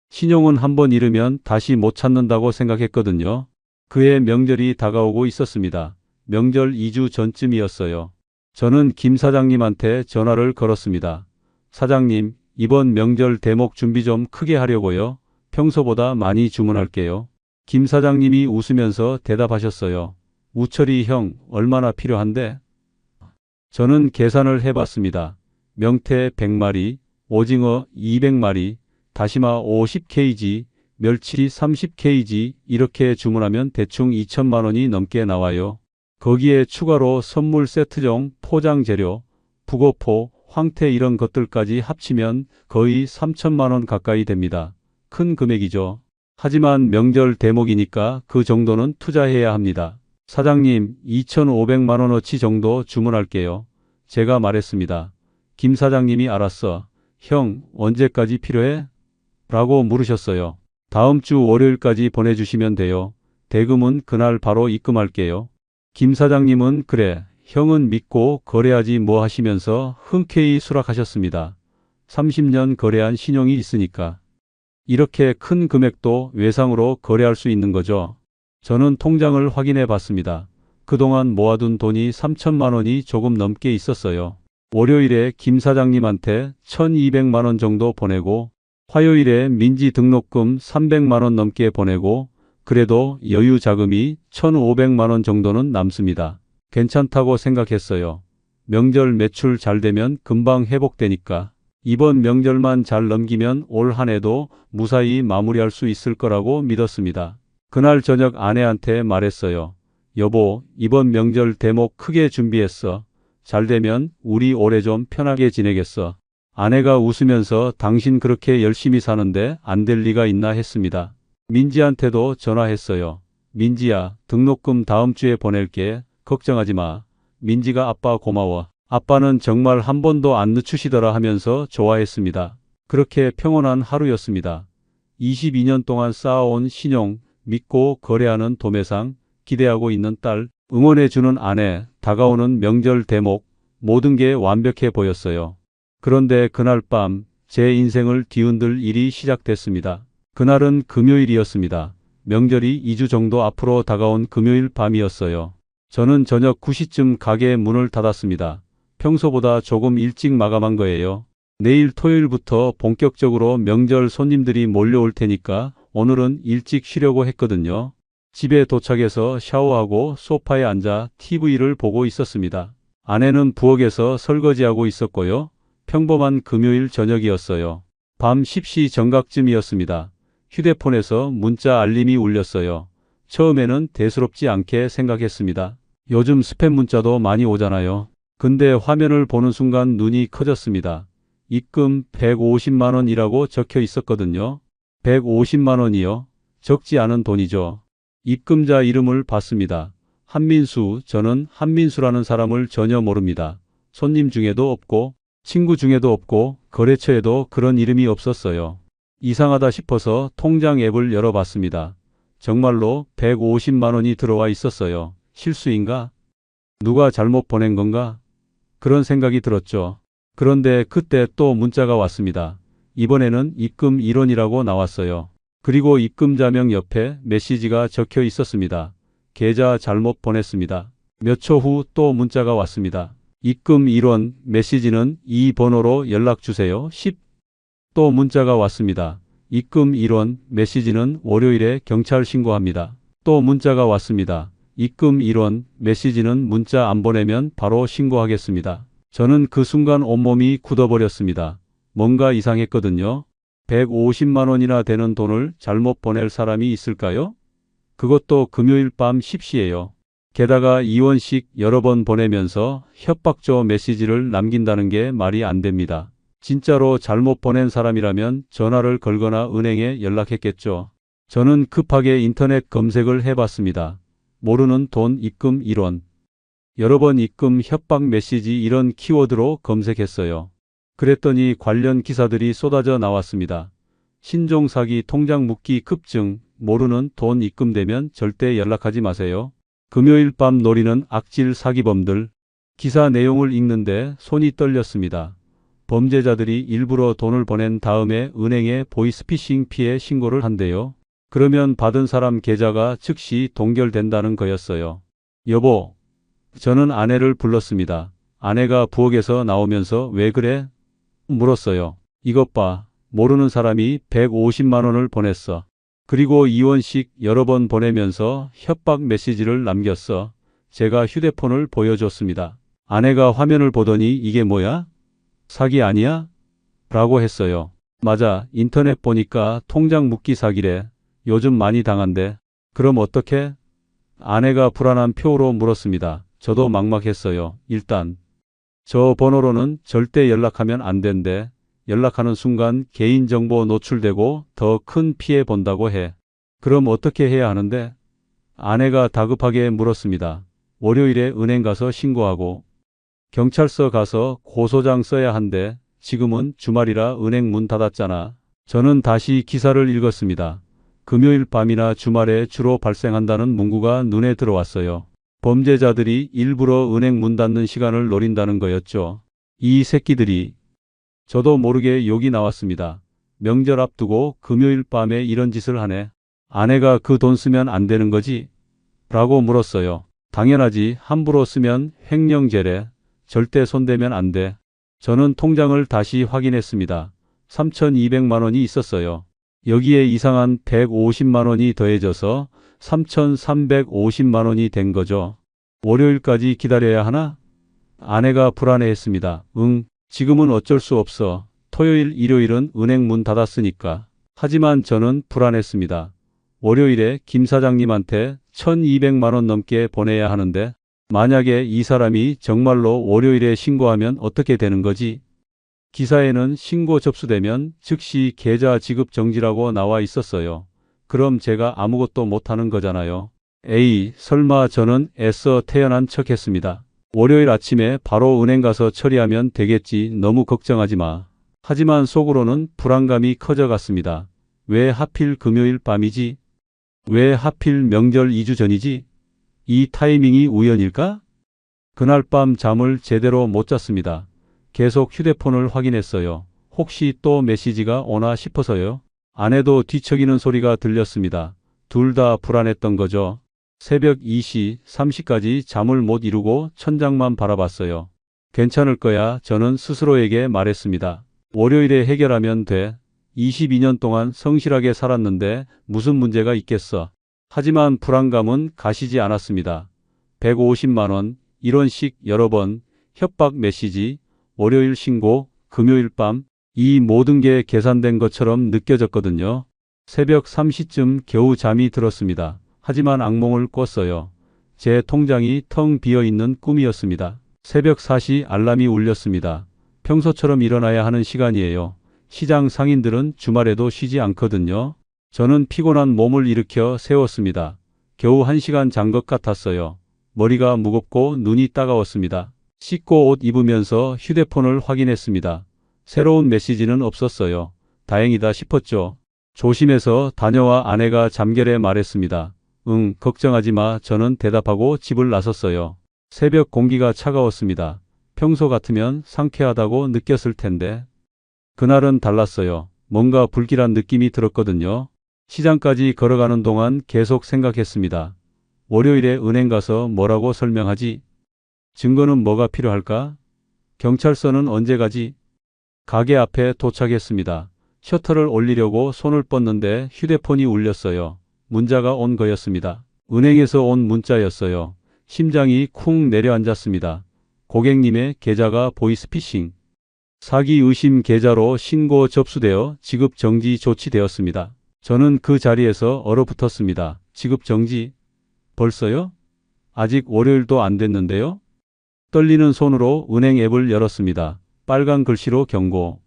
신용은 한 번 잃으면 다시 못 찾는다고 생각했거든요. 그해 명절이 다가오고 있었습니다. 명절 2주 전쯤이었어요. 저는 김 사장님한테 전화를 걸었습니다. 사장님, 이번 명절 대목 준비 좀 크게 하려고요. 평소보다 많이 주문할게요. 김 사장님이 웃으면서 대답하셨어요. 우철이 형, 얼마나 필요한데? 저는 계산을 해봤습니다. 명태 100마리, 오징어 200마리, 다시마 50kg, 멸치 30kg 이렇게 주문하면 대충 2천만 원이 넘게 나와요. 거기에 추가로 선물 세트종, 포장 재료, 북어포, 황태 이런 것들까지 합치면 거의 3천만 원 가까이 됩니다. 큰 금액이죠. 하지만 명절 대목이니까 그 정도는 투자해야 합니다. 사장님, 2,500만 원어치 정도 주문할게요. 제가 말했습니다. 김 사장님이 알았어. 형, 언제까지 필요해? 라고 물으셨어요. 다음 주 월요일까지 보내주시면 돼요. 대금은 그날 바로 입금할게요. 김 사장님은 그래, 형은 믿고 거래하지 뭐 하시면서 흔쾌히 수락하셨습니다. 30년 거래한 신용이 있으니까. 이렇게 큰 금액도 외상으로 거래할 수 있는 거죠. 저는 통장을 확인해 봤습니다. 그동안 모아둔 돈이 3천만 원이 조금 넘게 있었어요. 월요일에 김 사장님한테 1,200만 원 정도 보내고 화요일에 민지 등록금 300만 원 넘게 보내고 그래도 여유 자금이 1,500만 원 정도는 남습니다. 괜찮다고 생각했어요. 명절 매출 잘 되면 금방 회복되니까. 이번 명절만 잘 넘기면 올 한 해도 무사히 마무리할 수 있을 거라고 믿었습니다. 그날 저녁 아내한테 말했어요. 여보, 이번 명절 대목 크게 준비했어. 잘 되면 우리 올해 좀 편하게 지내겠어. 아내가 웃으면서 당신 그렇게 열심히 사는데 안 될 리가 있나 했습니다. 민지한테도 전화했어요. 민지야, 등록금 다음 주에 보낼게. 걱정하지 마. 민지가 아빠 고마워. 아빠는 정말 한 번도 안 늦추시더라 하면서 좋아했습니다. 그렇게 평온한 하루였습니다. 22년 동안 쌓아온 신용, 믿고 거래하는 도매상, 기대하고 있는 딸, 응원해주는 아내, 다가오는 명절 대목, 모든 게 완벽해 보였어요. 그런데 그날 밤 제 인생을 뒤흔들 일이 시작됐습니다. 그날은 금요일이었습니다. 명절이 2주 정도 앞으로 다가온 금요일 밤이었어요. 저는 저녁 9시쯤 가게 문을 닫았습니다. 평소보다 조금 일찍 마감한 거예요. 내일 토요일부터 본격적으로 명절 손님들이 몰려올 테니까 오늘은 일찍 쉬려고 했거든요. 집에 도착해서 샤워하고 소파에 앉아 TV를 보고 있었습니다. 아내는 부엌에서 설거지하고 있었고요. 평범한 금요일 저녁이었어요. 밤 10시 정각쯤이었습니다. 휴대폰에서 문자 알림이 울렸어요. 처음에는 대수롭지 않게 생각했습니다. 요즘 스팸 문자도 많이 오잖아요. 근데 화면을 보는 순간 눈이 커졌습니다. 입금 150만 원이라고 적혀 있었거든요. 150만 원이요? 적지 않은 돈이죠. 입금자 이름을 봤습니다. 한민수. 저는 한민수라는 사람을 전혀 모릅니다. 손님 중에도 없고 친구 중에도 없고 거래처에도 그런 이름이 없었어요. 이상하다 싶어서 통장 앱을 열어봤습니다. 정말로 150만 원이 들어와 있었어요. 실수인가? 누가 잘못 보낸 건가? 그런 생각이 들었죠. 그런데 그때 또 문자가 왔습니다. 이번에는 입금 1원이라고 나왔어요. 그리고 입금자명 옆에 메시지가 적혀 있었습니다. 계좌 잘못 보냈습니다. 몇 초 후 또 문자가 왔습니다. 입금 1원, 메시지는 이 번호로 연락주세요. 10. 또 문자가 왔습니다. 입금 1원, 메시지는 월요일에 경찰 신고합니다. 또 문자가 왔습니다. 입금 1원, 메시지는 문자 안 보내면 바로 신고하겠습니다. 저는 그 순간 온몸이 굳어버렸습니다. 뭔가 이상했거든요. 150만 원이나 되는 돈을 잘못 보낼 사람이 있을까요? 그것도 금요일 밤 10시예요. 게다가 이원식 여러 번 보내면서 협박조 메시지를 남긴다는 게 말이 안 됩니다. 진짜로 잘못 보낸 사람이라면 전화를 걸거나 은행에 연락했겠죠. 저는 급하게 인터넷 검색을 해봤습니다. 모르는 돈 입금 1원. 여러 번 입금 협박 메시지 이런 키워드로 검색했어요. 그랬더니 관련 기사들이 쏟아져 나왔습니다. 신종 사기 통장 묶기 급증, 모르는 돈 입금되면 절대 연락하지 마세요. 금요일 밤 노리는 악질 사기범들. 기사 내용을 읽는데 손이 떨렸습니다. 범죄자들이 일부러 돈을 보낸 다음에 은행에 보이스피싱 피해 신고를 한대요. 그러면 받은 사람 계좌가 즉시 동결된다는 거였어요. 여보, 저는 아내를 불렀습니다. 아내가 부엌에서 나오면서 왜 그래? 물었어요. 이것 봐. 모르는 사람이 150만 원을 보냈어. 그리고 이원식 여러 번 보내면서 협박 메시지를 남겼어. 제가 휴대폰을 보여줬습니다. 아내가 화면을 보더니 이게 뭐야? 사기 아니야? 라고 했어요. 맞아. 인터넷 보니까 통장 묶기 사기래. 요즘 많이 당한대. 그럼 어떡해? 아내가 불안한 표로 물었습니다. 저도 막막했어요. 일단 저 번호로는 절대 연락하면 안 된대. 연락하는 순간 개인정보 노출되고 더 큰 피해 본다고 해. 그럼 어떻게 해야 하는데? 아내가 다급하게 물었습니다. 월요일에 은행 가서 신고하고 경찰서 가서 고소장 써야 한대. 지금은 주말이라 은행 문 닫았잖아. 저는 다시 기사를 읽었습니다. 금요일 밤이나 주말에 주로 발생한다는 문구가 눈에 들어왔어요. 범죄자들이 일부러 은행 문 닫는 시간을 노린다는 거였죠. 이 새끼들이. 저도 모르게 욕이 나왔습니다. 명절 앞두고 금요일 밤에 이런 짓을 하네. 아내가 그 돈 쓰면 안 되는 거지? 라고 물었어요. 당연하지. 함부로 쓰면 횡령죄래. 절대 손대면 안 돼. 저는 통장을 다시 확인했습니다. 3,200만 원이 있었어요. 여기에 이상한 150만 원이 더해져서 3,350만 원이 된 거죠. 월요일까지 기다려야 하나? 아내가 불안해했습니다. 응, 지금은 어쩔 수 없어. 토요일, 일요일은 은행 문 닫았으니까. 하지만 저는 불안했습니다. 월요일에 김 사장님한테 1,200만 원 넘게 보내야 하는데 만약에 이 사람이 정말로 월요일에 신고하면 어떻게 되는 거지? 기사에는 신고 접수되면 즉시 계좌 지급 정지라고 나와 있었어요. 그럼 제가 아무것도 못하는 거잖아요. 에이, 설마. 저는 애써 태연한 척했습니다. 월요일 아침에 바로 은행 가서 처리하면 되겠지. 너무 걱정하지 마. 하지만 속으로는 불안감이 커져갔습니다. 왜 하필 금요일 밤이지? 왜 하필 명절 2주 전이지? 이 타이밍이 우연일까? 그날 밤 잠을 제대로 못 잤습니다. 계속 휴대폰을 확인했어요. 혹시 또 메시지가 오나 싶어서요. 아내도 뒤척이는 소리가 들렸습니다. 둘 다 불안했던 거죠. 새벽 2시, 3시까지 잠을 못 이루고 천장만 바라봤어요. 괜찮을 거야. 저는 스스로에게 말했습니다. 월요일에 해결하면 돼. 22년 동안 성실하게 살았는데 무슨 문제가 있겠어. 하지만 불안감은 가시지 않았습니다. 150만 원, 이런 식 여러 번, 협박 메시지, 월요일 신고, 금요일 밤, 이 모든 게 계산된 것처럼 느껴졌거든요. 새벽 3시쯤 겨우 잠이 들었습니다. 하지만 악몽을 꿨어요. 제 통장이 텅 비어있는 꿈이었습니다. 새벽 4시 알람이 울렸습니다. 평소처럼 일어나야 하는 시간이에요. 시장 상인들은 주말에도 쉬지 않거든요. 저는 피곤한 몸을 일으켜 세웠습니다. 겨우 1시간 잔 것 같았어요. 머리가 무겁고 눈이 따가웠습니다. 씻고 옷 입으면서 휴대폰을 확인했습니다. 새로운 메시지는 없었어요. 다행이다 싶었죠. 조심해서 다녀와. 아내가 잠결에 말했습니다. 응, 걱정하지 마. 저는 대답하고 집을 나섰어요. 새벽 공기가 차가웠습니다. 평소 같으면 상쾌하다고 느꼈을 텐데. 그날은 달랐어요. 뭔가 불길한 느낌이 들었거든요. 시장까지 걸어가는 동안 계속 생각했습니다. 월요일에 은행 가서 뭐라고 설명하지? 증거는 뭐가 필요할까? 경찰서는 언제 가지? 가게 앞에 도착했습니다. 셔터를 올리려고 손을 뻗는데 휴대폰이 울렸어요. 문자가 온 거였습니다. 은행에서 온 문자였어요. 심장이 쿵 내려앉았습니다. 고객님의 계좌가 보이스피싱 사기 의심 계좌로 신고 접수되어 지급 정지 조치되었습니다. 저는 그 자리에서 얼어붙었습니다. 지급 정지? 벌써요? 아직 월요일도 안 됐는데요? 떨리는 손으로 은행 앱을 열었습니다. 빨간 글씨로 경고.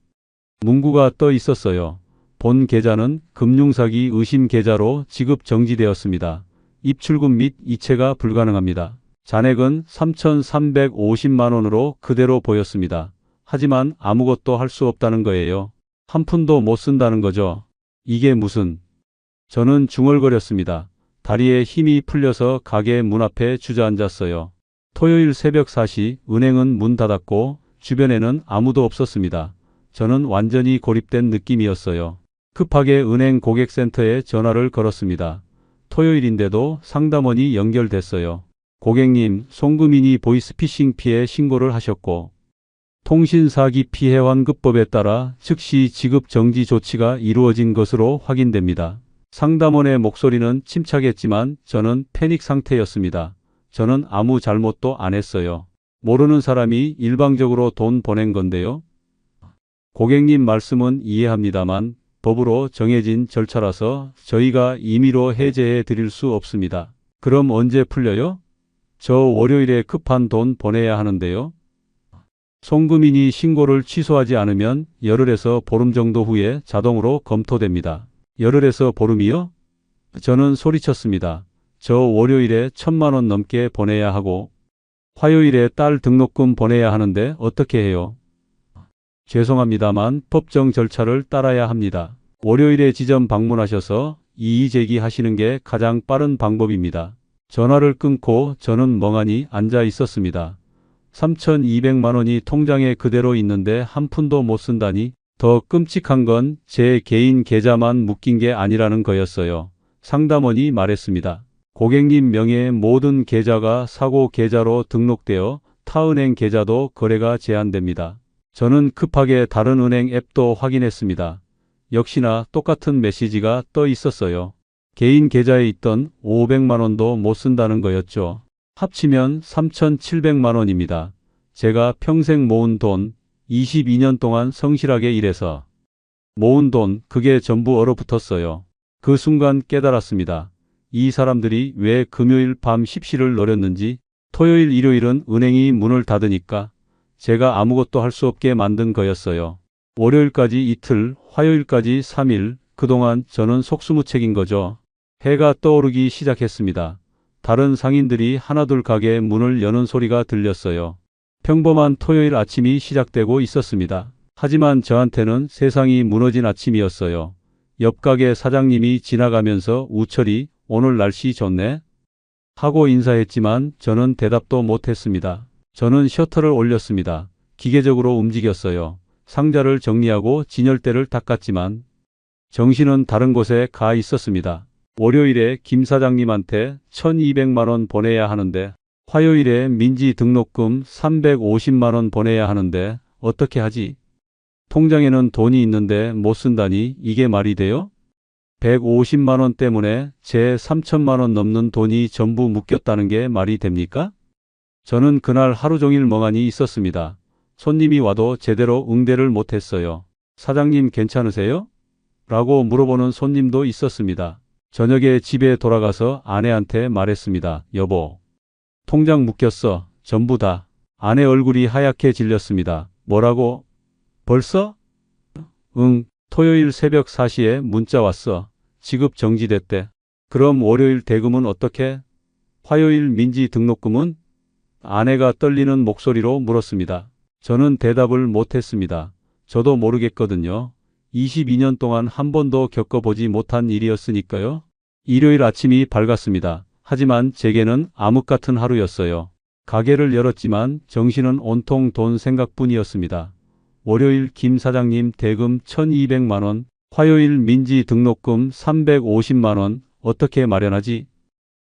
문구가 떠 있었어요. 본 계좌는 금융사기 의심 계좌로 지급 정지되었습니다. 입출금 및 이체가 불가능합니다. 잔액은 3,350만 원으로 그대로 보였습니다. 하지만 아무것도 할 수 없다는 거예요. 한 푼도 못 쓴다는 거죠. 이게 무슨... 저는 중얼거렸습니다. 다리에 힘이 풀려서 가게 문 앞에 주저앉았어요. 토요일 새벽 4시 은행은 문 닫았고 주변에는 아무도 없었습니다. 저는 완전히 고립된 느낌이었어요. 급하게 은행 고객센터에 전화를 걸었습니다. 토요일인데도 상담원이 연결됐어요. 고객님, 송금인이 보이스피싱 피해 신고를 하셨고 통신사기 피해 환급법에 따라 즉시 지급 정지 조치가 이루어진 것으로 확인됩니다. 상담원의 목소리는 침착했지만 저는 패닉 상태였습니다. 저는 아무 잘못도 안 했어요. 모르는 사람이 일방적으로 돈 보낸 건데요. 고객님 말씀은 이해합니다만 법으로 정해진 절차라서 저희가 임의로 해제해 드릴 수 없습니다. 그럼 언제 풀려요? 저 월요일에 급한 돈 보내야 하는데요. 송금인이 신고를 취소하지 않으면 열흘에서 보름 정도 후에 자동으로 검토됩니다. 열흘에서 보름이요? 저는 소리쳤습니다. 저 월요일에 1,000만 원 넘게 보내야 하고 화요일에 딸 등록금 보내야 하는데 어떻게 해요? 죄송합니다만 법정 절차를 따라야 합니다. 월요일에 지점 방문하셔서 이의 제기하시는 게 가장 빠른 방법입니다. 전화를 끊고 저는 멍하니 앉아 있었습니다. 3,200만 원이 통장에 그대로 있는데 한 푼도 못 쓴다니 더 끔찍한 건 제 개인 계좌만 묶인 게 아니라는 거였어요. 상담원이 말했습니다. 고객님 명의의 모든 계좌가 사고 계좌로 등록되어 타은행 계좌도 거래가 제한됩니다. 저는 급하게 다른 은행 앱도 확인했습니다. 역시나 똑같은 메시지가 떠 있었어요. 개인 계좌에 있던 500만 원도 못 쓴다는 거였죠. 합치면 3,700만 원입니다. 제가 평생 모은 돈, 22년 동안 성실하게 일해서 모은 돈, 그게 전부 얼어붙었어요. 그 순간 깨달았습니다. 이 사람들이 왜 금요일 밤 십시를 노렸는지. 토요일, 일요일은 은행이 문을 닫으니까 제가 아무것도 할 수 없게 만든 거였어요. 월요일까지 이틀, 화요일까지 3일, 그동안 저는 속수무책인 거죠. 해가 떠오르기 시작했습니다. 다른 상인들이 하나둘 가게 문을 여는 소리가 들렸어요. 평범한 토요일 아침이 시작되고 있었습니다. 하지만 저한테는 세상이 무너진 아침이었어요. 옆 가게 사장님이 지나가면서 우철이 오늘 날씨 좋네? 하고 인사했지만 저는 대답도 못했습니다. 저는 셔터를 올렸습니다. 기계적으로 움직였어요. 상자를 정리하고 진열대를 닦았지만 정신은 다른 곳에 가 있었습니다. 월요일에 김 사장님한테 1,200만 원 보내야 하는데 화요일에 민지 등록금 350만 원 보내야 하는데 어떻게 하지? 통장에는 돈이 있는데 못 쓴다니 이게 말이 돼요? 150만 원 때문에 제 3천만 원 넘는 돈이 전부 묶였다는 게 말이 됩니까? 저는 그날 하루 종일 멍하니 있었습니다. 손님이 와도 제대로 응대를 못했어요. 사장님 괜찮으세요? 라고 물어보는 손님도 있었습니다. 저녁에 집에 돌아가서 아내한테 말했습니다. 여보, 통장 묶였어. 전부 다. 아내 얼굴이 하얗게 질렸습니다. 뭐라고? 벌써? 응, 토요일 새벽 4시에 문자 왔어. 지급 정지됐대. 그럼 월요일 대금은 어떻게? 화요일 민지 등록금은? 아내가 떨리는 목소리로 물었습니다. 저는 대답을 못했습니다. 저도 모르겠거든요. 22년 동안 한 번도 겪어보지 못한 일이었으니까요. 일요일 아침이 밝았습니다. 하지만 제게는 암흑 같은 하루였어요. 가게를 열었지만 정신은 온통 돈 생각뿐이었습니다. 월요일 김 사장님 대금 1,200만 원, 화요일 민지 등록금 350만 원, 어떻게 마련하지?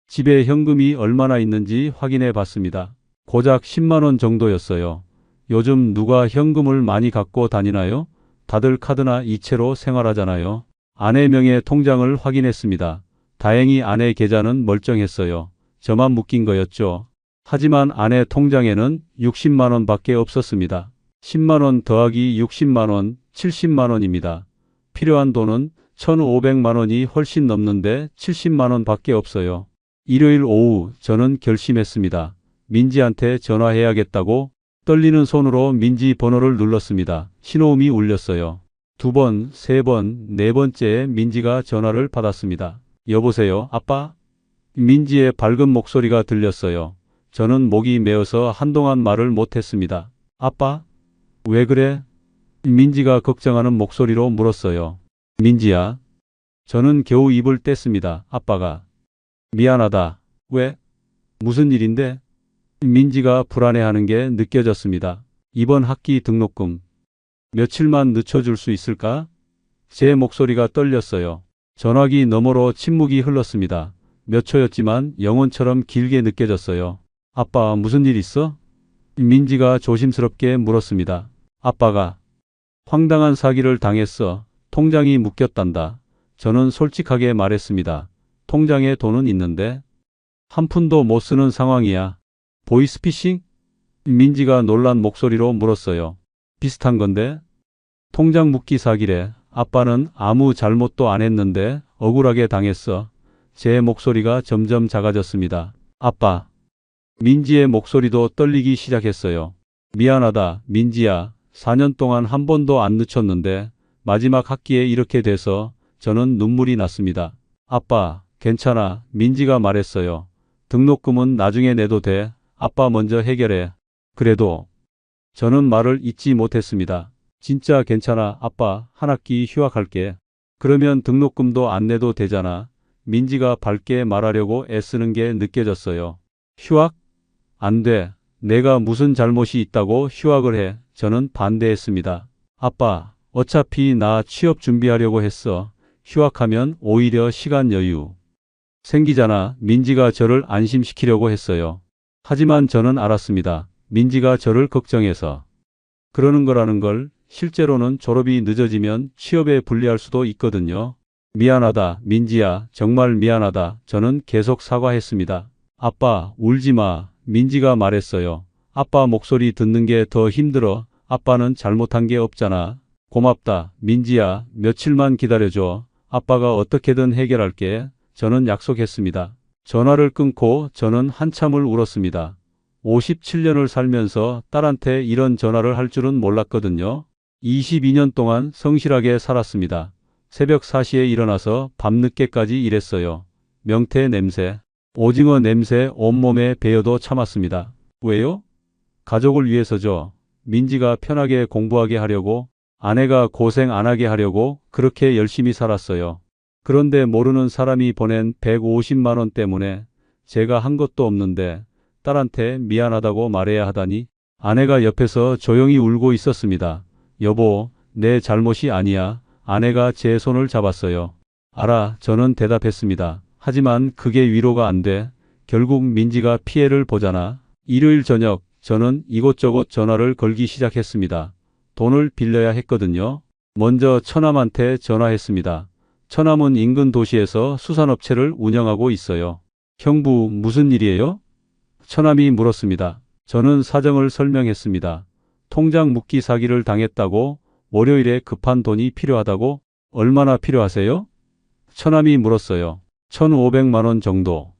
집에 현금이 얼마나 있는지 확인해 봤습니다. 고작 10만 원 정도였어요. 요즘 누가 현금을 많이 갖고 다니나요? 다들 카드나 이체로 생활하잖아요. 아내 명의 통장을 확인했습니다. 다행히 아내 계좌는 멀쩡했어요. 저만 묶인 거였죠. 하지만 아내 통장에는 60만 원밖에 없었습니다. 10만 원 더하기 60만 원, 70만 원입니다. 필요한 돈은 1,500만 원이 훨씬 넘는데 70만 원밖에 없어요. 일요일 오후 저는 결심했습니다. 민지한테 전화해야겠다고 떨리는 손으로 민지 번호를 눌렀습니다. 신호음이 울렸어요. 2번, 3번, 4번째에 민지가 전화를 받았습니다. 여보세요, 아빠? 민지의 밝은 목소리가 들렸어요. 저는 목이 메어서 한동안 말을 못했습니다. 아빠? 왜 그래? 민지가 걱정하는 목소리로 물었어요. 민지야. 저는 겨우 입을 뗐습니다. 아빠가. 미안하다. 왜? 무슨 일인데? 민지가 불안해하는 게 느껴졌습니다. 이번 학기 등록금 며칠만 늦춰줄 수 있을까? 제 목소리가 떨렸어요. 전화기 너머로 침묵이 흘렀습니다. 몇 초였지만 영혼처럼 길게 느껴졌어요. 아빠, 무슨 일 있어? 민지가 조심스럽게 물었습니다. 아빠가 황당한 사기를 당했어. 통장이 묶였단다. 저는 솔직하게 말했습니다. 통장에 돈은 있는데 한 푼도 못 쓰는 상황이야. 보이스피싱? 민지가 놀란 목소리로 물었어요. 비슷한 건데? 통장 묶기 사기래. 아빠는 아무 잘못도 안 했는데 억울하게 당했어. 제 목소리가 점점 작아졌습니다. 아빠. 민지의 목소리도 떨리기 시작했어요. 미안하다, 민지야. 4년 동안 한 번도 안 늦췄는데 마지막 학기에 이렇게 돼서 저는 눈물이 났습니다. 아빠, 괜찮아. 민지가 말했어요. 등록금은 나중에 내도 돼. 아빠 먼저 해결해. 그래도 저는 말을 잇지 못했습니다. 진짜 괜찮아. 아빠, 한 학기 휴학할게. 그러면 등록금도 안 내도 되잖아. 민지가 밝게 말하려고 애쓰는 게 느껴졌어요. 휴학? 안 돼. 내가 무슨 잘못이 있다고 휴학을 해. 저는 반대했습니다. 아빠, 어차피 나 취업 준비하려고 했어. 휴학하면 오히려 시간 여유 생기잖아. 민지가 저를 안심시키려고 했어요. 하지만 저는 알았습니다. 민지가 저를 걱정해서 그러는 거라는 걸. 실제로는 졸업이 늦어지면 취업에 불리할 수도 있거든요. 미안하다, 민지야. 정말 미안하다. 저는 계속 사과했습니다. 아빠, 울지 마. 민지가 말했어요. 아빠 목소리 듣는 게 더 힘들어. 아빠는 잘못한 게 없잖아. 고맙다, 민지야. 며칠만 기다려줘. 아빠가 어떻게든 해결할게. 저는 약속했습니다. 전화를 끊고 저는 한참을 울었습니다. 57년을 살면서 딸한테 이런 전화를 할 줄은 몰랐거든요. 22년 동안 성실하게 살았습니다. 새벽 4시에 일어나서 밤늦게까지 일했어요. 명태 냄새, 오징어 냄새 온몸에 배어도 참았습니다. 왜요? 가족을 위해서죠. 민지가 편하게 공부하게 하려고, 아내가 고생 안 하게 하려고 그렇게 열심히 살았어요. 그런데 모르는 사람이 보낸 150만 원 때문에 제가 한 것도 없는데 딸한테 미안하다고 말해야 하다니. 아내가 옆에서 조용히 울고 있었습니다. 여보, 내 잘못이 아니야. 아내가 제 손을 잡았어요. 알아, 저는 대답했습니다. 하지만 그게 위로가 안 돼. 결국 민지가 피해를 보잖아. 일요일 저녁 저는 이곳저곳 전화를 걸기 시작했습니다. 돈을 빌려야 했거든요. 먼저 처남한테 전화했습니다. 처남은 인근 도시에서 수산업체를 운영하고 있어요. 형부, 무슨 일이에요? 처남이 물었습니다. 저는 사정을 설명했습니다. 통장 묶기 사기를 당했다고, 월요일에 급한 돈이 필요하다고. 얼마나 필요하세요? 처남이 물었어요. 1,500만 원 정도.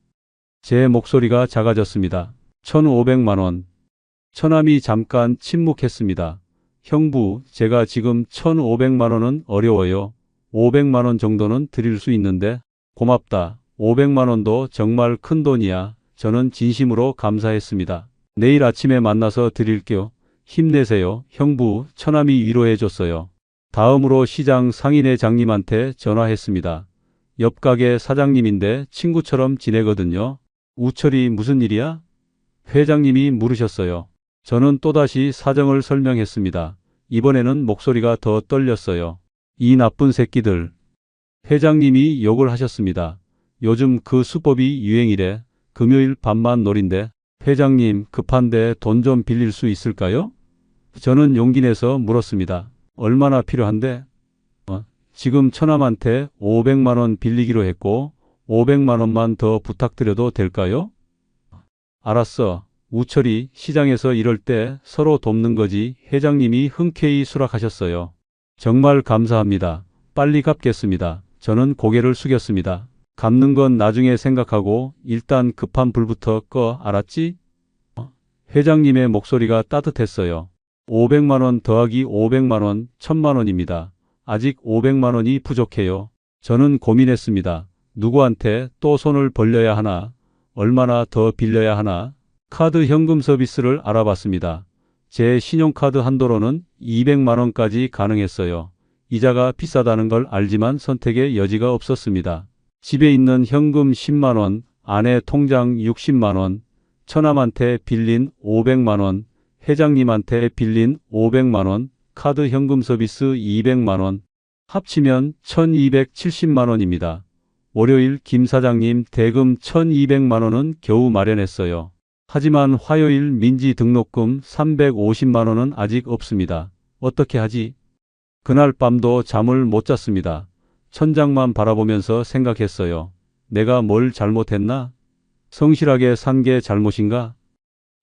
제 목소리가 작아졌습니다. 1,500만 원. 처남이 잠깐 침묵했습니다. 형부, 제가 지금 1,500만 원은 어려워요. 500만 원 정도는 드릴 수 있는데. 고맙다. 500만 원도 정말 큰 돈이야. 저는 진심으로 감사했습니다. 내일 아침에 만나서 드릴게요. 힘내세요. 형부, 처남이 위로해줬어요. 다음으로 시장 상인회장님한테 전화했습니다. 옆 가게 사장님인데 친구처럼 지내거든요. 우철이 무슨 일이야? 회장님이 물으셨어요. 저는 또다시 사정을 설명했습니다. 이번에는 목소리가 더 떨렸어요. 이 나쁜 새끼들. 회장님이 욕을 하셨습니다. 요즘 그 수법이 유행이래. 금요일 밤만 놀인데. 회장님, 급한데 돈 좀 빌릴 수 있을까요? 저는 용기 내서 물었습니다. 얼마나 필요한데? 지금 처남한테 500만 원 빌리기로 했고 500만 원만 더 부탁드려도 될까요? 알았어. 우철이 시장에서 이럴 때 서로 돕는 거지. 회장님이 흔쾌히 수락하셨어요. 정말 감사합니다. 빨리 갚겠습니다. 저는 고개를 숙였습니다. 갚는 건 나중에 생각하고 일단 급한 불부터 꺼, 알았지? 회장님의 목소리가 따뜻했어요. 500만 원 더하기 500만 원, 1000만 원입니다. 아직 500만 원이 부족해요. 저는 고민했습니다. 누구한테 또 손을 벌려야 하나? 얼마나 더 빌려야 하나? 카드 현금 서비스를 알아봤습니다. 제 신용카드 한도로는 200만 원까지 가능했어요. 이자가 비싸다는 걸 알지만 선택의 여지가 없었습니다. 집에 있는 현금 10만 원, 아내 통장 60만 원, 처남한테 빌린 500만 원, 회장님한테 빌린 500만 원, 카드 현금 서비스 200만 원, 합치면 1270만 원입니다. 월요일 김 사장님 대금 1200만 원은 겨우 마련했어요. 하지만 화요일 민지 등록금 350만 원은 아직 없습니다. 어떻게 하지? 그날 밤도 잠을 못 잤습니다. 천장만 바라보면서 생각했어요. 내가 뭘 잘못했나? 성실하게 산 게 잘못인가?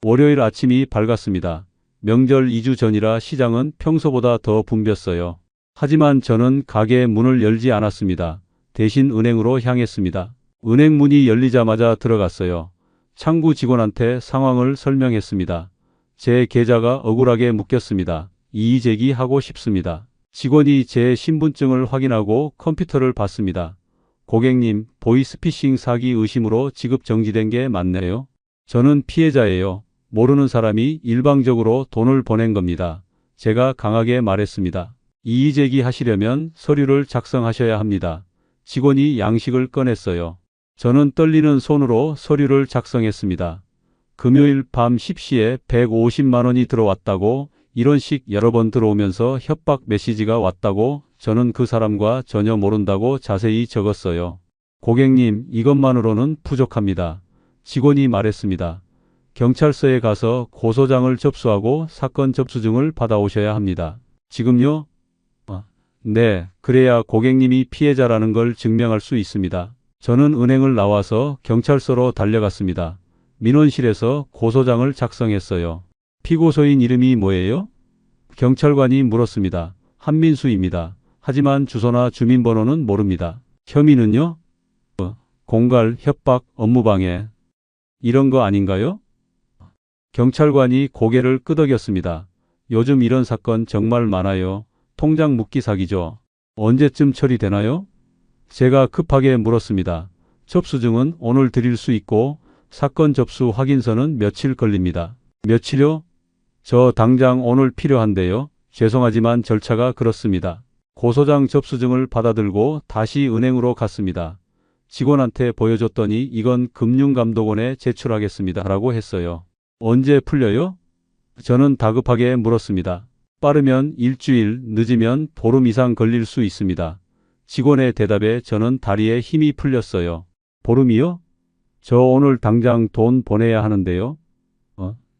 월요일 아침이 밝았습니다. 명절 2주 전이라 시장은 평소보다 더 붐볐어요. 하지만 저는 가게 문을 열지 않았습니다. 대신 은행으로 향했습니다. 은행 문이 열리자마자 들어갔어요. 창구 직원한테 상황을 설명했습니다. 제 계좌가 억울하게 묶였습니다. 이의 제기하고 싶습니다. 직원이 제 신분증을 확인하고 컴퓨터를 봤습니다. 고객님, 보이스피싱 사기 의심으로 지급 정지된 게 맞네요. 저는 피해자예요. 모르는 사람이 일방적으로 돈을 보낸 겁니다. 제가 강하게 말했습니다. 이의 제기하시려면 서류를 작성하셔야 합니다. 직원이 양식을 꺼냈어요. 저는 떨리는 손으로 서류를 작성했습니다. 금요일 밤 10시에 150만 원이 들어왔다고, 이런 식 여러 번 들어오면서 협박 메시지가 왔다고, 저는 그 사람과 전혀 모른다고 자세히 적었어요. 고객님, 이것만으로는 부족합니다. 직원이 말했습니다. 경찰서에 가서 고소장을 접수하고 사건 접수증을 받아오셔야 합니다. 지금요? 네, 그래야 고객님이 피해자라는 걸 증명할 수 있습니다. 저는 은행을 나와서 경찰서로 달려갔습니다. 민원실에서 고소장을 작성했어요. 피고소인 이름이 뭐예요? 경찰관이 물었습니다. 한민수입니다. 하지만 주소나 주민번호는 모릅니다. 혐의는요? 공갈, 협박, 업무방해. 이런 거 아닌가요? 경찰관이 고개를 끄덕였습니다. 요즘 이런 사건 정말 많아요. 통장 묶기 사기죠. 언제쯤 처리되나요? 제가 급하게 물었습니다. 접수증은 오늘 드릴 수 있고 사건 접수 확인서는 며칠 걸립니다. 며칠요? 저 당장 오늘 필요한데요. 죄송하지만 절차가 그렇습니다. 고소장 접수증을 받아들고 다시 은행으로 갔습니다. 직원한테 보여줬더니 이건 금융감독원에 제출하겠습니다. 라고 했어요. 언제 풀려요? 저는 다급하게 물었습니다. 빠르면 일주일, 늦으면 보름 이상 걸릴 수 있습니다. 직원의 대답에 저는 다리에 힘이 풀렸어요. 보름이요? 저 오늘 당장 돈 보내야 하는데요.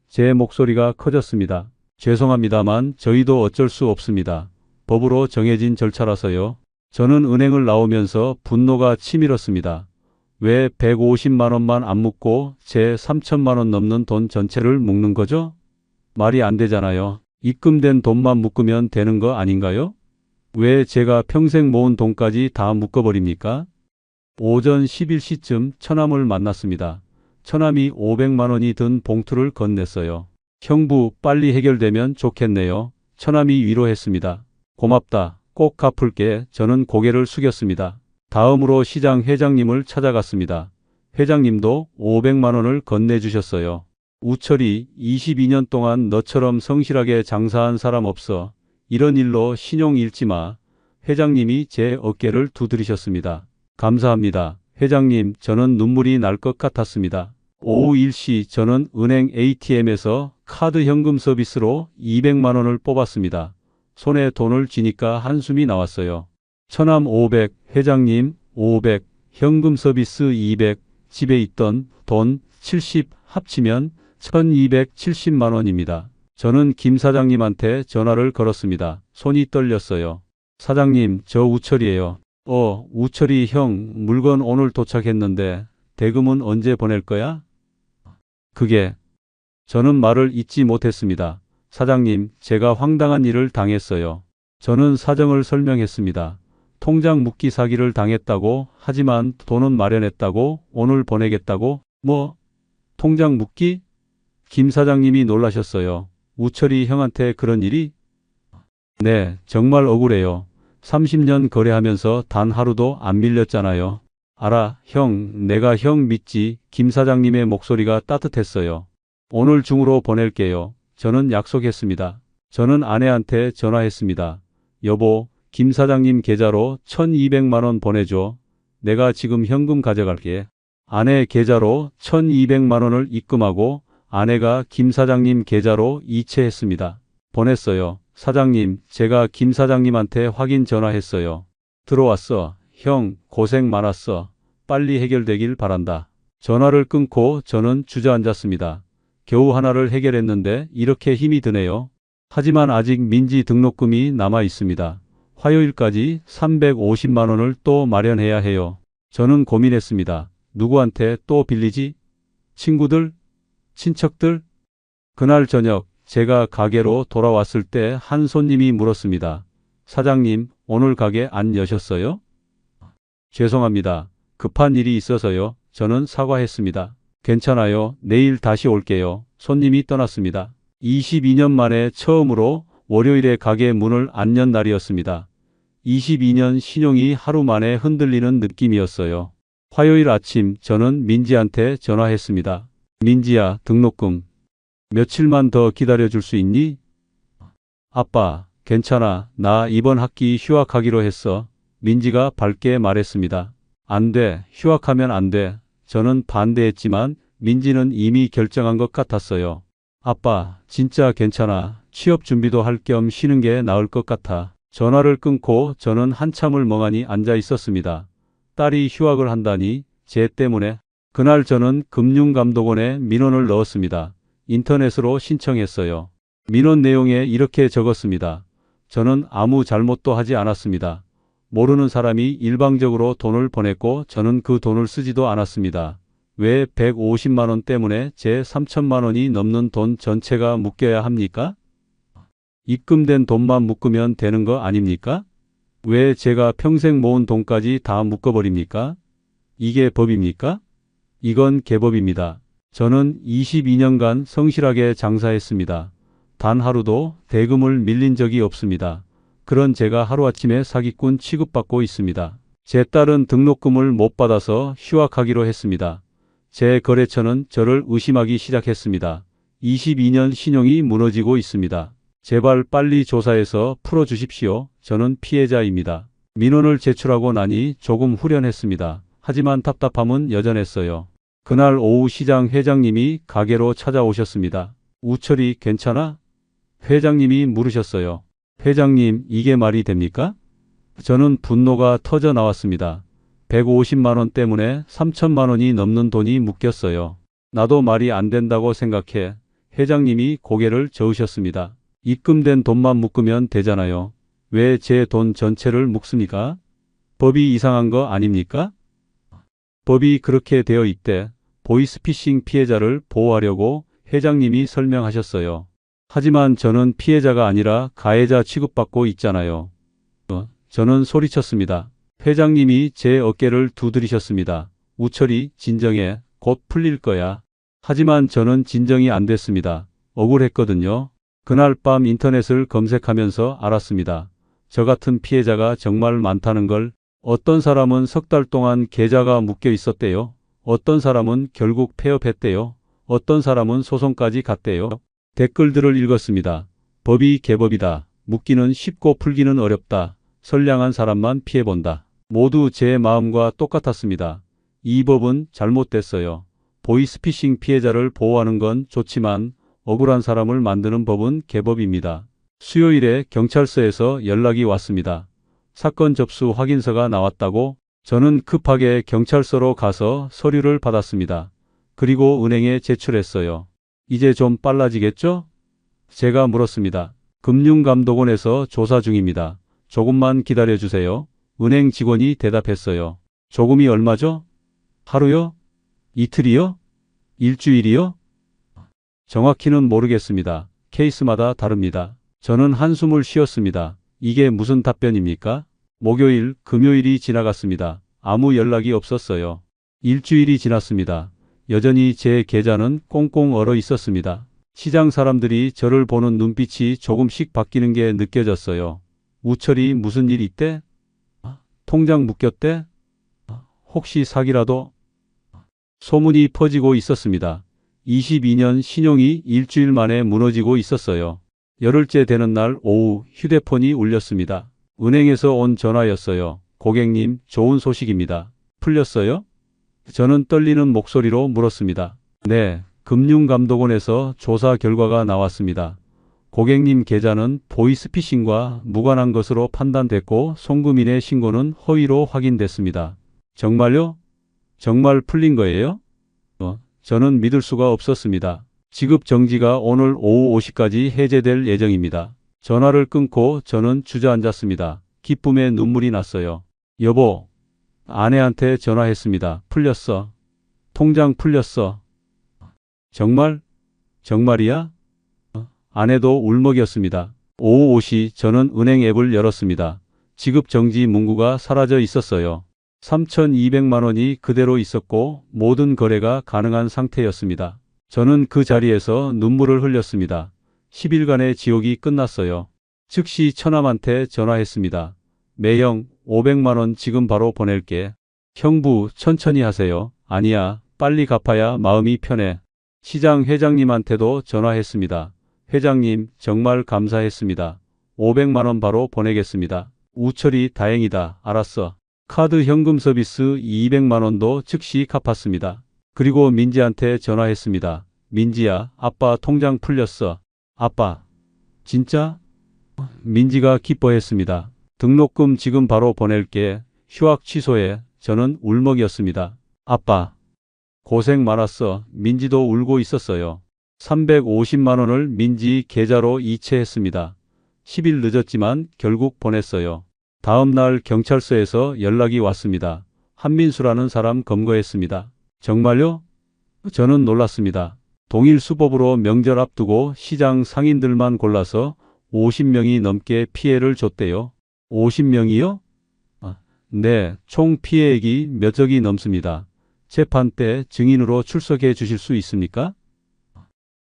제 목소리가 커졌습니다. 죄송합니다만 저희도 어쩔 수 없습니다. 법으로 정해진 절차라서요. 저는 은행을 나오면서 분노가 치밀었습니다. 왜 150만 원만 안 묻고 제 3천만 원 넘는 돈 전체를 묵는 거죠? 말이 안 되잖아요. 입금된 돈만 묶으면 되는 거 아닌가요? 왜 제가 평생 모은 돈까지 다 묶어버립니까? 오전 11시쯤 처남을 만났습니다. 처남이 500만 원이 든 봉투를 건넸어요. 형부, 빨리 해결되면 좋겠네요. 처남이 위로했습니다. 고맙다. 꼭 갚을게. 저는 고개를 숙였습니다. 다음으로 시장 회장님을 찾아갔습니다. 회장님도 500만 원을 건네주셨어요. 우철이 22년 동안 너처럼 성실하게 장사한 사람 없어. 이런 일로 신용 잃지 마. 회장님이 제 어깨를 두드리셨습니다. 감사합니다. 회장님, 저는 눈물이 날 것 같았습니다. 오후 1시 저는 은행 ATM에서 카드 현금 서비스로 200만 원을 뽑았습니다. 손에 돈을 쥐니까 한숨이 나왔어요. 처남 500, 회장님 500, 현금 서비스 200, 집에 있던 돈 70 합치면 1270만 원입니다. 저는 김 사장님한테 전화를 걸었습니다. 손이 떨렸어요. 사장님, 저 우철이에요. 우철이 형, 물건 오늘 도착했는데 대금은 언제 보낼 거야? 그게 저는 말을 잇지 못했습니다. 사장님, 제가 황당한 일을 당했어요. 저는 사정을 설명했습니다. 통장 묶기 사기를 당했다고, 하지만 돈은 마련했다고, 오늘 보내겠다고, 뭐? 통장 묶기? 김 사장님이 놀라셨어요. 우철이 형한테 그런 일이? 네, 정말 억울해요. 30년 거래하면서 단 하루도 안 밀렸잖아요. 알아, 형, 내가 형 믿지. 김 사장님의 목소리가 따뜻했어요. 오늘 중으로 보낼게요. 저는 약속했습니다. 저는 아내한테 전화했습니다. 여보, 김 사장님 계좌로 1200만 원 보내줘. 내가 지금 현금 가져갈게. 아내 계좌로 1200만 원을 입금하고 아내가 김 사장님 계좌로 이체했습니다. 보냈어요. 사장님, 제가 김 사장님한테 확인 전화했어요. 들어왔어. 형, 고생 많았어. 빨리 해결되길 바란다. 전화를 끊고 저는 주저앉았습니다. 겨우 하나를 해결했는데 이렇게 힘이 드네요. 하지만 아직 민지 등록금이 남아 있습니다. 화요일까지 350만 원을 또 마련해야 해요. 저는 고민했습니다. 누구한테 또 빌리지? 친구들? 친척들? 그날 저녁 제가 가게로 돌아왔을 때 한 손님이 물었습니다. 사장님, 오늘 가게 안 여셨어요? 죄송합니다. 급한 일이 있어서요. 저는 사과했습니다. 괜찮아요. 내일 다시 올게요. 손님이 떠났습니다. 22년 만에 처음으로 월요일에 가게 문을 안 연 날이었습니다. 22년 신용이 하루 만에 흔들리는 느낌이었어요. 화요일 아침 저는 민지한테 전화했습니다. 민지야, 등록금 며칠만 더 기다려줄 수 있니? 아빠, 괜찮아. 나 이번 학기 휴학하기로 했어. 민지가 밝게 말했습니다. 안 돼. 휴학하면 안 돼. 저는 반대했지만 민지는 이미 결정한 것 같았어요. 아빠, 진짜 괜찮아. 취업 준비도 할 겸 쉬는 게 나을 것 같아. 전화를 끊고 저는 한참을 멍하니 앉아 있었습니다. 딸이 휴학을 한다니, 쟤 때문에. 그날 저는 금융감독원에 민원을 넣었습니다. 인터넷으로 신청했어요. 민원 내용에 이렇게 적었습니다. 저는 아무 잘못도 하지 않았습니다. 모르는 사람이 일방적으로 돈을 보냈고 저는 그 돈을 쓰지도 않았습니다. 왜 150만 원 때문에 제 3천만 원이 넘는 돈 전체가 묶여야 합니까? 입금된 돈만 묶으면 되는 거 아닙니까? 왜 제가 평생 모은 돈까지 다 묶어버립니까? 이게 법입니까? 이건 개법입니다. 저는 22년간 성실하게 장사했습니다. 단 하루도 대금을 밀린 적이 없습니다. 그런 제가 하루아침에 사기꾼 취급받고 있습니다. 제 딸은 등록금을 못 받아서 휴학하기로 했습니다. 제 거래처는 저를 의심하기 시작했습니다. 22년 신용이 무너지고 있습니다. 제발 빨리 조사해서 풀어주십시오. 저는 피해자입니다. 민원을 제출하고 나니 조금 후련했습니다. 하지만 답답함은 여전했어요. 그날 오후 시장 회장님이 가게로 찾아오셨습니다. 우철이 괜찮아? 회장님이 물으셨어요. 회장님, 이게 말이 됩니까? 저는 분노가 터져 나왔습니다. 150만 원 때문에 3천만 원이 넘는 돈이 묶였어요. 나도 말이 안 된다고 생각해. 회장님이 고개를 저으셨습니다. 입금된 돈만 묶으면 되잖아요. 왜 제 돈 전체를 묶습니까? 법이 이상한 거 아닙니까? 법이 그렇게 되어 있대. 보이스피싱 피해자를 보호하려고 회장님이 설명하셨어요. 하지만 저는 피해자가 아니라 가해자 취급받고 있잖아요. 저는 소리쳤습니다. 회장님이 제 어깨를 두드리셨습니다. 우철이 진정해. 곧 풀릴 거야. 하지만 저는 진정이 안 됐습니다. 억울했거든요. 그날 밤 인터넷을 검색하면서 알았습니다. 저 같은 피해자가 정말 많다는 걸. 어떤 사람은 석 달 동안 계좌가 묶여 있었대요. 어떤 사람은 결국 폐업했대요. 어떤 사람은 소송까지 갔대요. 댓글들을 읽었습니다. 법이 개법이다. 묶기는 쉽고 풀기는 어렵다. 선량한 사람만 피해본다. 모두 제 마음과 똑같았습니다. 이 법은 잘못됐어요. 보이스피싱 피해자를 보호하는 건 좋지만 억울한 사람을 만드는 법은 개법입니다. 수요일에 경찰서에서 연락이 왔습니다. 사건 접수 확인서가 나왔다고. 저는 급하게 경찰서로 가서 서류를 받았습니다. 그리고 은행에 제출했어요. 이제 좀 빨라지겠죠? 제가 물었습니다. 금융감독원에서 조사 중입니다. 조금만 기다려주세요. 은행 직원이 대답했어요. 조금이 얼마죠? 하루요? 이틀이요? 일주일이요? 정확히는 모르겠습니다. 케이스마다 다릅니다. 저는 한숨을 쉬었습니다. 이게 무슨 답변입니까? 목요일, 금요일이 지나갔습니다. 아무 연락이 없었어요. 일주일이 지났습니다. 여전히 제 계좌는 꽁꽁 얼어 있었습니다. 시장 사람들이 저를 보는 눈빛이 조금씩 바뀌는 게 느껴졌어요. 우철이 무슨 일 있대? 통장 묶였대? 혹시 사기라도? 소문이 퍼지고 있었습니다. 22년 신용이 일주일 만에 무너지고 있었어요. 열흘째 되는 날 오후 휴대폰이 울렸습니다. 은행에서 온 전화였어요. 고객님, 좋은 소식입니다. 풀렸어요? 저는 떨리는 목소리로 물었습니다. 네, 금융감독원에서 조사 결과가 나왔습니다. 고객님 계좌는 보이스피싱과 무관한 것으로 판단됐고 송금인의 신고는 허위로 확인됐습니다. 정말요? 정말 풀린 거예요? 저는 믿을 수가 없었습니다. 지급 정지가 오늘 오후 5시까지 해제될 예정입니다. 전화를 끊고 저는 주저앉았습니다. 기쁨에 눈물이 났어요. 여보, 아내한테 전화했습니다. 풀렸어. 통장 풀렸어. 정말? 정말이야? 아내도 울먹였습니다. 오후 5시 저는 은행 앱을 열었습니다. 지급 정지 문구가 사라져 있었어요. 3,200만 원이 그대로 있었고 모든 거래가 가능한 상태였습니다. 저는 그 자리에서 눈물을 흘렸습니다. 10일간의 지옥이 끝났어요. 즉시 처남한테 전화했습니다. 매형, 500만 원 지금 바로 보낼게. 형부, 천천히 하세요. 아니야, 빨리 갚아야 마음이 편해. 시장 회장님한테도 전화했습니다. 회장님, 정말 감사했습니다. 500만 원 바로 보내겠습니다. 우철이 다행이다. 알았어. 카드 현금 서비스 200만 원도 즉시 갚았습니다. 그리고 민지한테 전화했습니다. 민지야, 아빠 통장 풀렸어. 아빠, 진짜? 민지가 기뻐했습니다. 등록금 지금 바로 보낼게. 휴학 취소해. 저는 울먹이었습니다. 아빠, 고생 많았어. 민지도 울고 있었어요. 350만 원을 민지 계좌로 이체했습니다. 10일 늦었지만 결국 보냈어요. 다음 날 경찰서에서 연락이 왔습니다. 한민수라는 사람 검거했습니다. 정말요? 저는 놀랐습니다. 동일 수법으로 명절 앞두고 시장 상인들만 골라서 50명이 넘게 피해를 줬대요. 50명이요? 네, 총 피해액이 몇 억이 넘습니다. 재판 때 증인으로 출석해 주실 수 있습니까?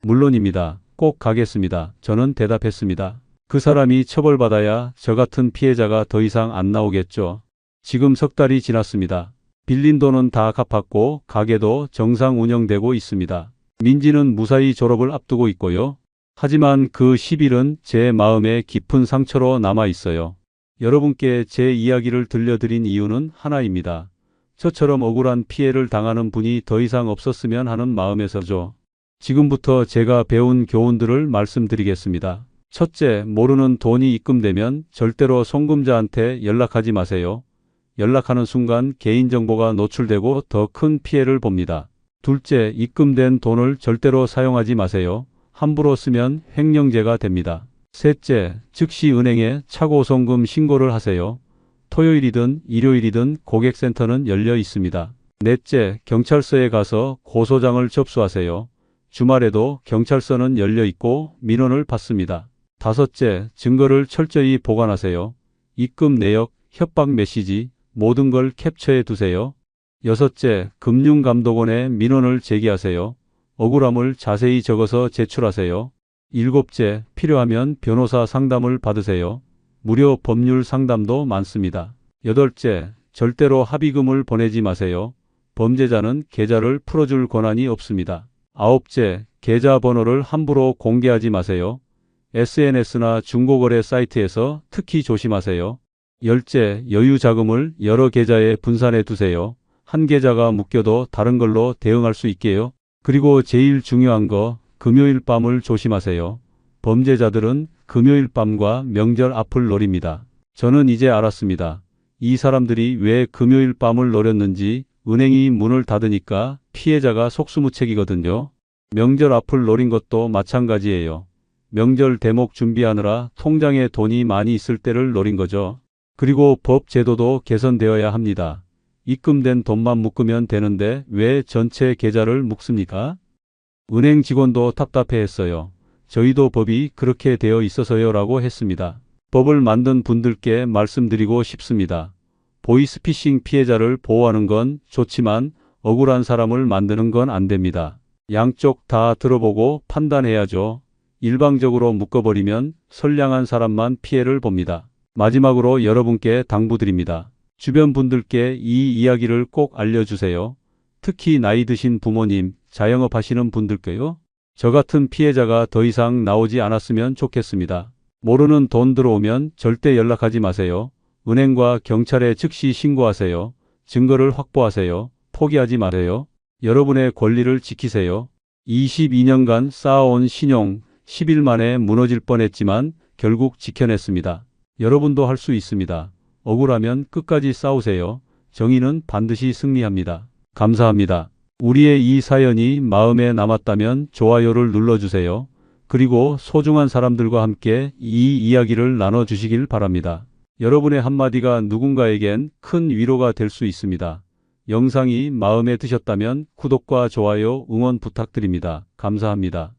물론입니다. 꼭 가겠습니다. 저는 대답했습니다. 그 사람이 처벌받아야 저 같은 피해자가 더 이상 안 나오겠죠. 지금 석 달이 지났습니다. 빌린 돈은 다 갚았고 가게도 정상 운영되고 있습니다. 민지는 무사히 졸업을 앞두고 있고요. 하지만 그 10일은 제 마음에 깊은 상처로 남아 있어요. 여러분께 제 이야기를 들려드린 이유는 하나입니다. 저처럼 억울한 피해를 당하는 분이 더 이상 없었으면 하는 마음에서죠. 지금부터 제가 배운 교훈들을 말씀드리겠습니다. 첫째, 모르는 돈이 입금되면 절대로 송금자한테 연락하지 마세요. 연락하는 순간 개인정보가 노출되고 더 큰 피해를 봅니다. 둘째, 입금된 돈을 절대로 사용하지 마세요. 함부로 쓰면 횡령죄가 됩니다. 셋째, 즉시 은행에 차고 송금 신고를 하세요. 토요일이든 일요일이든 고객센터는 열려 있습니다. 넷째, 경찰서에 가서 고소장을 접수하세요. 주말에도 경찰서는 열려 있고 민원을 받습니다. 다섯째, 증거를 철저히 보관하세요. 입금 내역, 협박 메시지, 모든 걸 캡처해 두세요. 여섯째, 금융감독원에 민원을 제기하세요. 억울함을 자세히 적어서 제출하세요. 일곱째, 필요하면 변호사 상담을 받으세요. 무료 법률 상담도 많습니다. 여덟째, 절대로 합의금을 보내지 마세요. 범죄자는 계좌를 풀어줄 권한이 없습니다. 아홉째, 계좌번호를 함부로 공개하지 마세요. SNS나 중고거래 사이트에서 특히 조심하세요. 열째, 여유 자금을 여러 계좌에 분산해 두세요. 한 계좌가 묶여도 다른 걸로 대응할 수 있게요. 그리고 제일 중요한 거, 금요일 밤을 조심하세요. 범죄자들은 금요일 밤과 명절 앞을 노립니다. 저는 이제 알았습니다. 이 사람들이 왜 금요일 밤을 노렸는지. 은행이 문을 닫으니까 피해자가 속수무책이거든요. 명절 앞을 노린 것도 마찬가지예요. 명절 대목 준비하느라 통장에 돈이 많이 있을 때를 노린 거죠. 그리고 법 제도도 개선되어야 합니다. 입금된 돈만 묶으면 되는데 왜 전체 계좌를 묶습니까? 은행 직원도 답답해했어요. 저희도 법이 그렇게 되어 있어서요 라고 했습니다. 법을 만든 분들께 말씀드리고 싶습니다. 보이스피싱 피해자를 보호하는 건 좋지만 억울한 사람을 만드는 건 안 됩니다. 양쪽 다 들어보고 판단해야죠. 일방적으로 묶어버리면 선량한 사람만 피해를 봅니다. 마지막으로 여러분께 당부드립니다. 주변 분들께 이 이야기를 꼭 알려주세요. 특히 나이 드신 부모님, 자영업 하시는 분들께요. 저 같은 피해자가 더 이상 나오지 않았으면 좋겠습니다. 모르는 돈 들어오면 절대 연락하지 마세요. 은행과 경찰에 즉시 신고하세요. 증거를 확보하세요. 포기하지 마세요. 여러분의 권리를 지키세요. 22년간 쌓아온 신용 10일 만에 무너질 뻔했지만 결국 지켜냈습니다. 여러분도 할 수 있습니다. 억울하면 끝까지 싸우세요. 정의는 반드시 승리합니다. 감사합니다. 우리의 이 사연이 마음에 남았다면 좋아요를 눌러주세요. 그리고 소중한 사람들과 함께 이 이야기를 나눠주시길 바랍니다. 여러분의 한마디가 누군가에겐 큰 위로가 될 수 있습니다. 영상이 마음에 드셨다면 구독과 좋아요, 응원 부탁드립니다. 감사합니다.